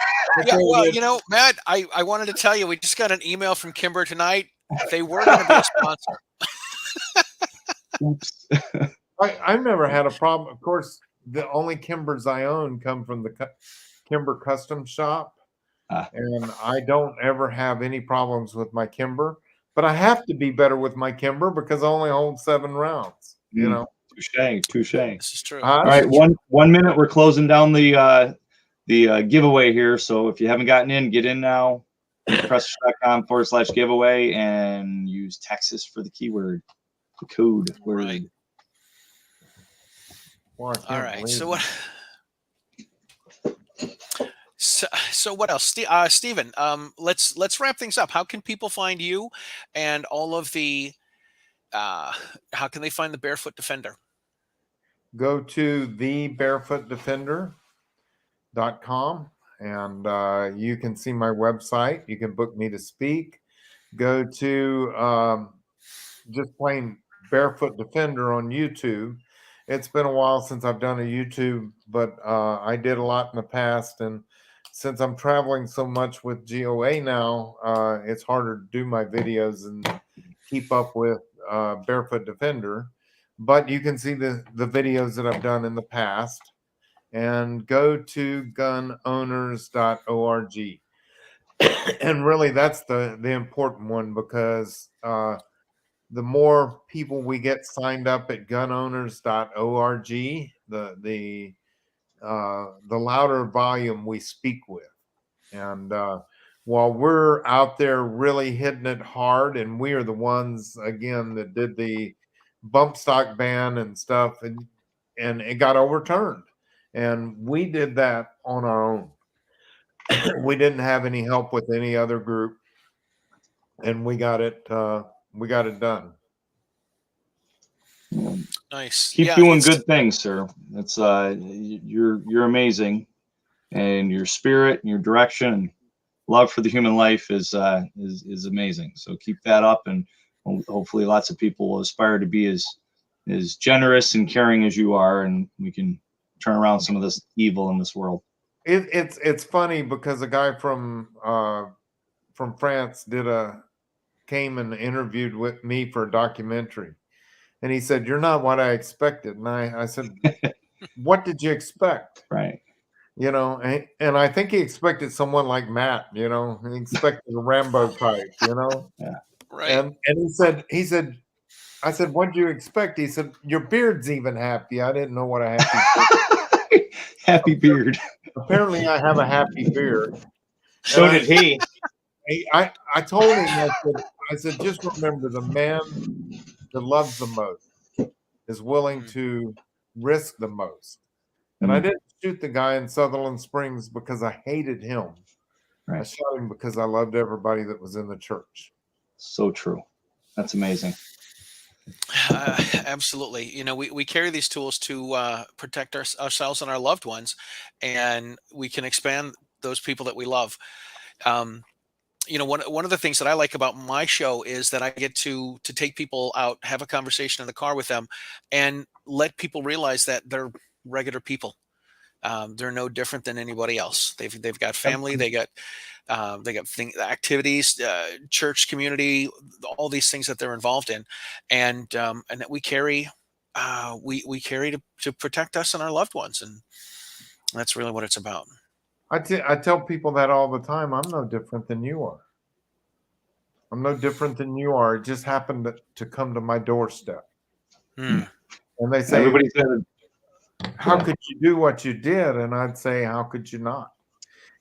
Yeah, well, Matt, I wanted to tell you, we just got an email from Kimber tonight. They were going to be a sponsor. Oops. I've never had a problem. Of course, the only Kimbers I own come from the Kimber Custom Shop. And I don't ever have any problems with my Kimber. But I have to be better with my Kimber because I only hold 7 rounds. Touche. This is true. All right, 1 minute. We're closing down the giveaway here. So if you haven't gotten in, get in now. Pressure.com/giveaway and use Texas for the keyword, the code word. Right. All right. So what? So what else, Stephen? Let's wrap things up. How can people find you, and all of the? How can they find the Barefoot Defender? Go to thebarefootdefender.com and you can see my website. You can book me to speak. Go to just plain Barefoot Defender on YouTube. It's been a while since I've done a YouTube, but I did a lot in the past, and since I'm traveling so much with GOA now, it's harder to do my videos and keep up with Barefoot Defender. But you can see the videos that I've done in the past. And go to gunowners.org. And really, that's the important one, because the more people we get signed up at gunowners.org, the louder volume we speak with. And while we're out there really hitting it hard, and we are the ones again that did the bump stock ban and stuff, and it got overturned, and we did that on our own. We didn't have any help with any other group, and we got it done. Nice. Keep doing good things, sir. It's you're amazing, and your spirit and your direction and love for the human life is amazing. So keep that up, and hopefully lots of people will aspire to be as generous and caring as you are, and we can turn around some of this evil in this world. It's funny because a guy from France came and interviewed with me for a documentary, and he said, "You're not what I expected." And I said, "What did you expect?" Right. You know, and I think he expected someone like Matt. You know, he expected a Rambo type. You know, yeah, right. And he said, I said, "What do you expect?" He said, "Your beard's even happy." I didn't know what a happy happy beard. Apparently, I have a happy beard. So did he. I told him, I said, just remember, the man that loves the most is willing to risk the most. And I didn't shoot the guy in Sutherland Springs because I hated him. Right. I shot him because I loved everybody that was in the church. So true. That's amazing. Absolutely. You know, we carry these tools to protect ourselves and our loved ones, and we can expand those people that we love. You know, one of the things that I like about my show is that I get to take people out, have a conversation in the car with them, and let people realize that they're regular people. They're no different than anybody else. They've got family, they got activities, church, community, all these things that they're involved in, and that we carry to protect us and our loved ones, and that's really what it's about. I tell people that all the time. I'm no different than you are. I'm no different than you are. It just happened to come to my doorstep. And they say, everybody's got how could you do what you did? And I'd say, how could you not?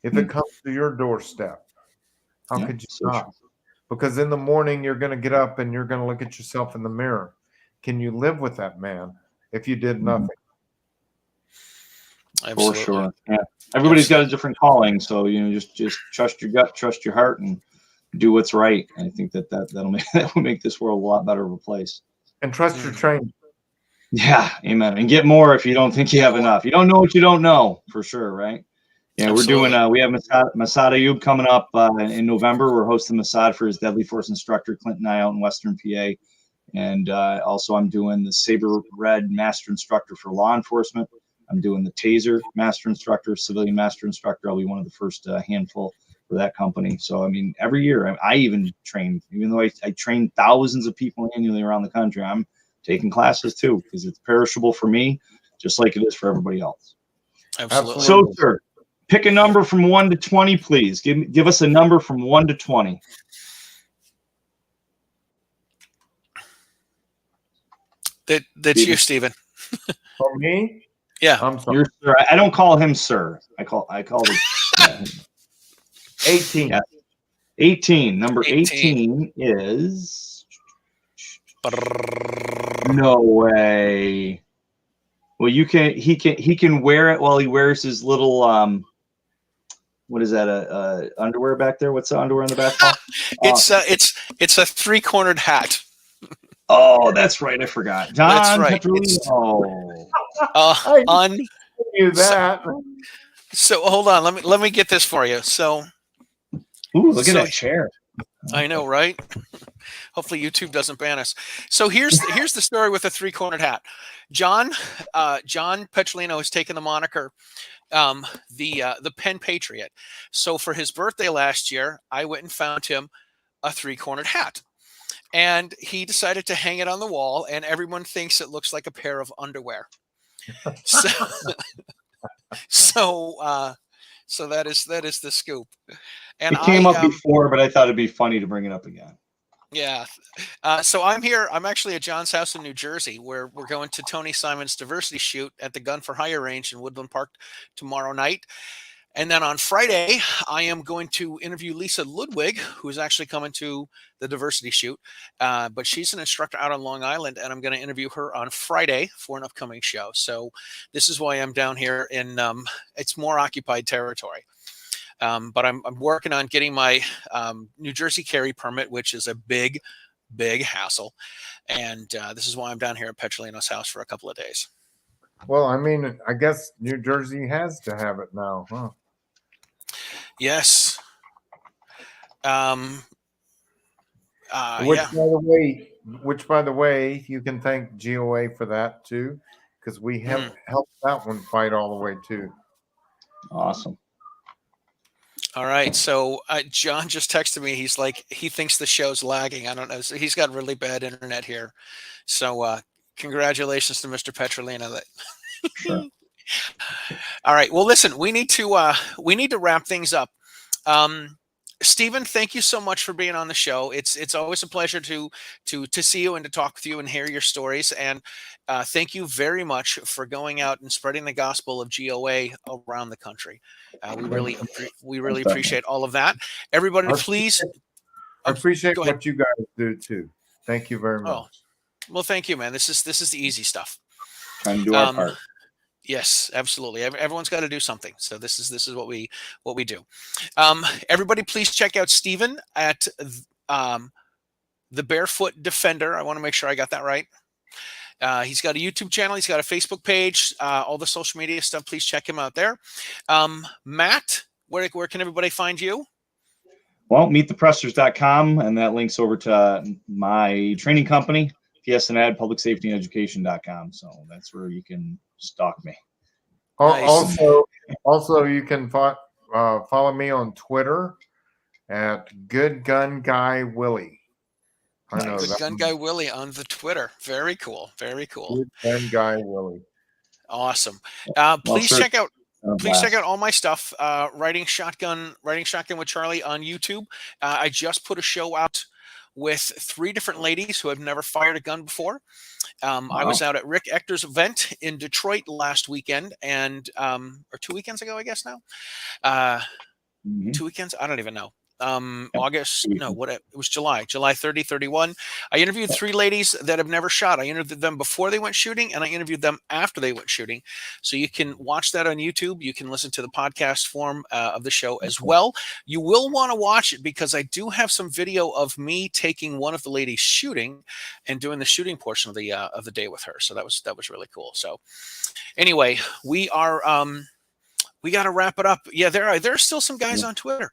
If it comes to your doorstep, how could you not? Because in the morning, you're going to get up and you're going to look at yourself in the mirror. Can you live with that man if you did nothing? Absolutely. For sure. Yeah. Everybody's got a different calling. So, you know, just trust your gut, trust your heart, and do what's right. I think that will make this world a lot better of a place. And trust your training. Yeah, amen. And get more if you don't think you have enough. You don't know what you don't know, for sure, right? Yeah, absolutely. We're doing. We have Masad Ayub coming up in November. We're hosting Masad for his Deadly Force instructor, Clinton and I, out in Western PA, and also I'm doing the Saber Red Master Instructor for law enforcement. I'm doing the Taser Master Instructor, Civilian Master Instructor. I'll be one of the first handful for that company. So, I mean, every year I even train, even though I train thousands of people annually around the country, I'm taking classes too, because it's perishable for me, just like it is for everybody else. Absolutely. So, sir, pick a number from 1 to 20, please. Give us a number from 1 to 20. That's you, Stephen. For me? Yeah. I'm sorry. You're sir. I don't call him sir. I call it 18. Yeah. 18. Number 18 is no way. Well, he can wear it while he wears his little what is that? Underwear back there? What's the underwear in the basketball? It's a three-cornered hat. Oh, that's right. I forgot. John that's right. Petrolino. I knew that. So hold on. Let me get this for you. So, ooh, look at that chair. I know, right? Hopefully YouTube doesn't ban us. So here's the story with the three-cornered hat. John Petrolino has taken the moniker the Penn Patriot. So for his birthday last year, I went and found him a three-cornered hat. And he decided to hang it on the wall, and everyone thinks it looks like a pair of underwear. So that is the scoop. And it came up before, but I thought it'd be funny to bring it up again. Yeah. So I'm here. I'm actually at John's house in New Jersey, where we're going to Tony Simon's diversity shoot at the Gun for Hire range in Woodland Park tomorrow night. And then on Friday, I am going to interview Lisa Ludwig, who is actually coming to the diversity shoot. But she's an instructor out on Long Island, and I'm going to interview her on Friday for an upcoming show. So this is why I'm down here in it's more occupied territory. But I'm working on getting my New Jersey carry permit, which is a big hassle. And this is why I'm down here at Petrolino's house for a couple of days. Well, I mean, I guess New Jersey has to have it now, huh? Yes. Which, Yeah. by the way, you can thank GOA for that too, because we have helped that one fight all the way too. Awesome. All right. So John just texted me. He's like, he thinks the show's lagging. I don't know. So he's got really bad internet here. So congratulations to Mr. Petrolino. Sure. All right. Well, listen, we need to wrap things up. Stephen, thank you so much for being on the show. It's always a pleasure to see you and to talk with you and hear your stories. And thank you very much for going out and spreading the gospel of GOA around the country. We really appreciate all of that. Everybody, please. I appreciate what you guys do too. Thank you very much. Oh, well, thank you, man. This is the easy stuff. Trying to do our part. Yes, absolutely. Everyone's got to do something. So this is what we do. Everybody, please check out Stephen at the Barefoot Defender. I want to make sure I got that right. He's got a YouTube channel. He's got a Facebook page. All the social media stuff. Please check him out there. Matt, where can everybody find you? Well, meetthepressers.com, and that links over to my training company, PSNAD, publicsafetyeducation.com. So that's where you can stalk me. Nice. Also, you can follow me on Twitter at Good Gun Guy Willie. Good Gun Guy Willie on the Twitter. Very cool. Very cool. Good Gun Guy Willie. Awesome. Please check out all my stuff. Writing Shotgun with Charlie on YouTube. I just put a show out with 3 different ladies who have never fired a gun before. Wow. I was out at Rick Ector's event in Detroit last weekend, and or 2 weekends ago, I guess now. 2 weekends? I don't even know. August, no, it was July 30, 31. I interviewed 3 ladies that have never shot. I interviewed them before they went shooting, and I interviewed them after they went shooting. So you can watch that on YouTube. You can listen to the podcast form of the show as well. You will want to watch it because I do have some video of me taking one of the ladies shooting and doing the shooting portion of the day with her. So that was really cool. So anyway, we are we got to wrap it up. Yeah, there are still some guys on Twitter.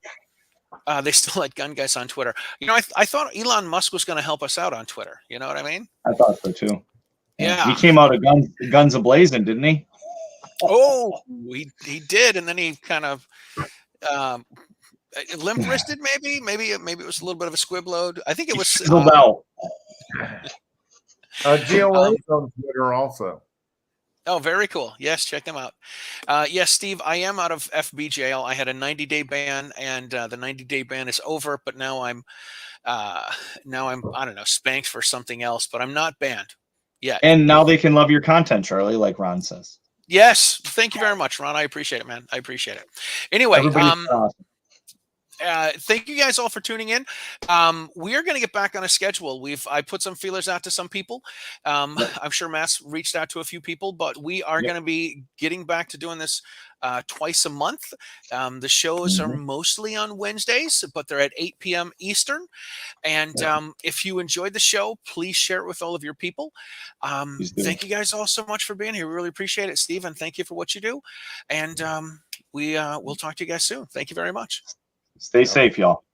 They still had gun guys on Twitter. You know, I thought Elon Musk was going to help us out on Twitter. You know what I mean? I thought so too. Yeah. He came out of guns ablazing, didn't he? Oh, he did, and then he kind of limp-wristed. Maybe it was a little bit of a squib load. I think it was. GOA on Twitter also. Oh, very cool. Yes, check them out. Yes, Steve, I am out of FB jail. I had a 90-day ban, and the 90-day ban is over. But now I'm I don't know, spanked for something else. But I'm not banned yet. And now they can love your content, Charlie, like Ron says. Yes, thank you very much, Ron. I appreciate it, man. I appreciate it. Anyway, thank you guys all for tuning in. We are going to get back on a schedule. I put some feelers out to some people. I'm sure Matt's reached out to a few people, but we are going to be getting back to doing this twice a month. The shows are mostly on Wednesdays, but they're at 8 p.m. Eastern. And if you enjoyed the show, please share it with all of your people. Thank you guys all so much for being here. We really appreciate it. Stephen, thank you for what you do. And we'll talk to you guys soon. Thank you very much. Stay safe, y'all.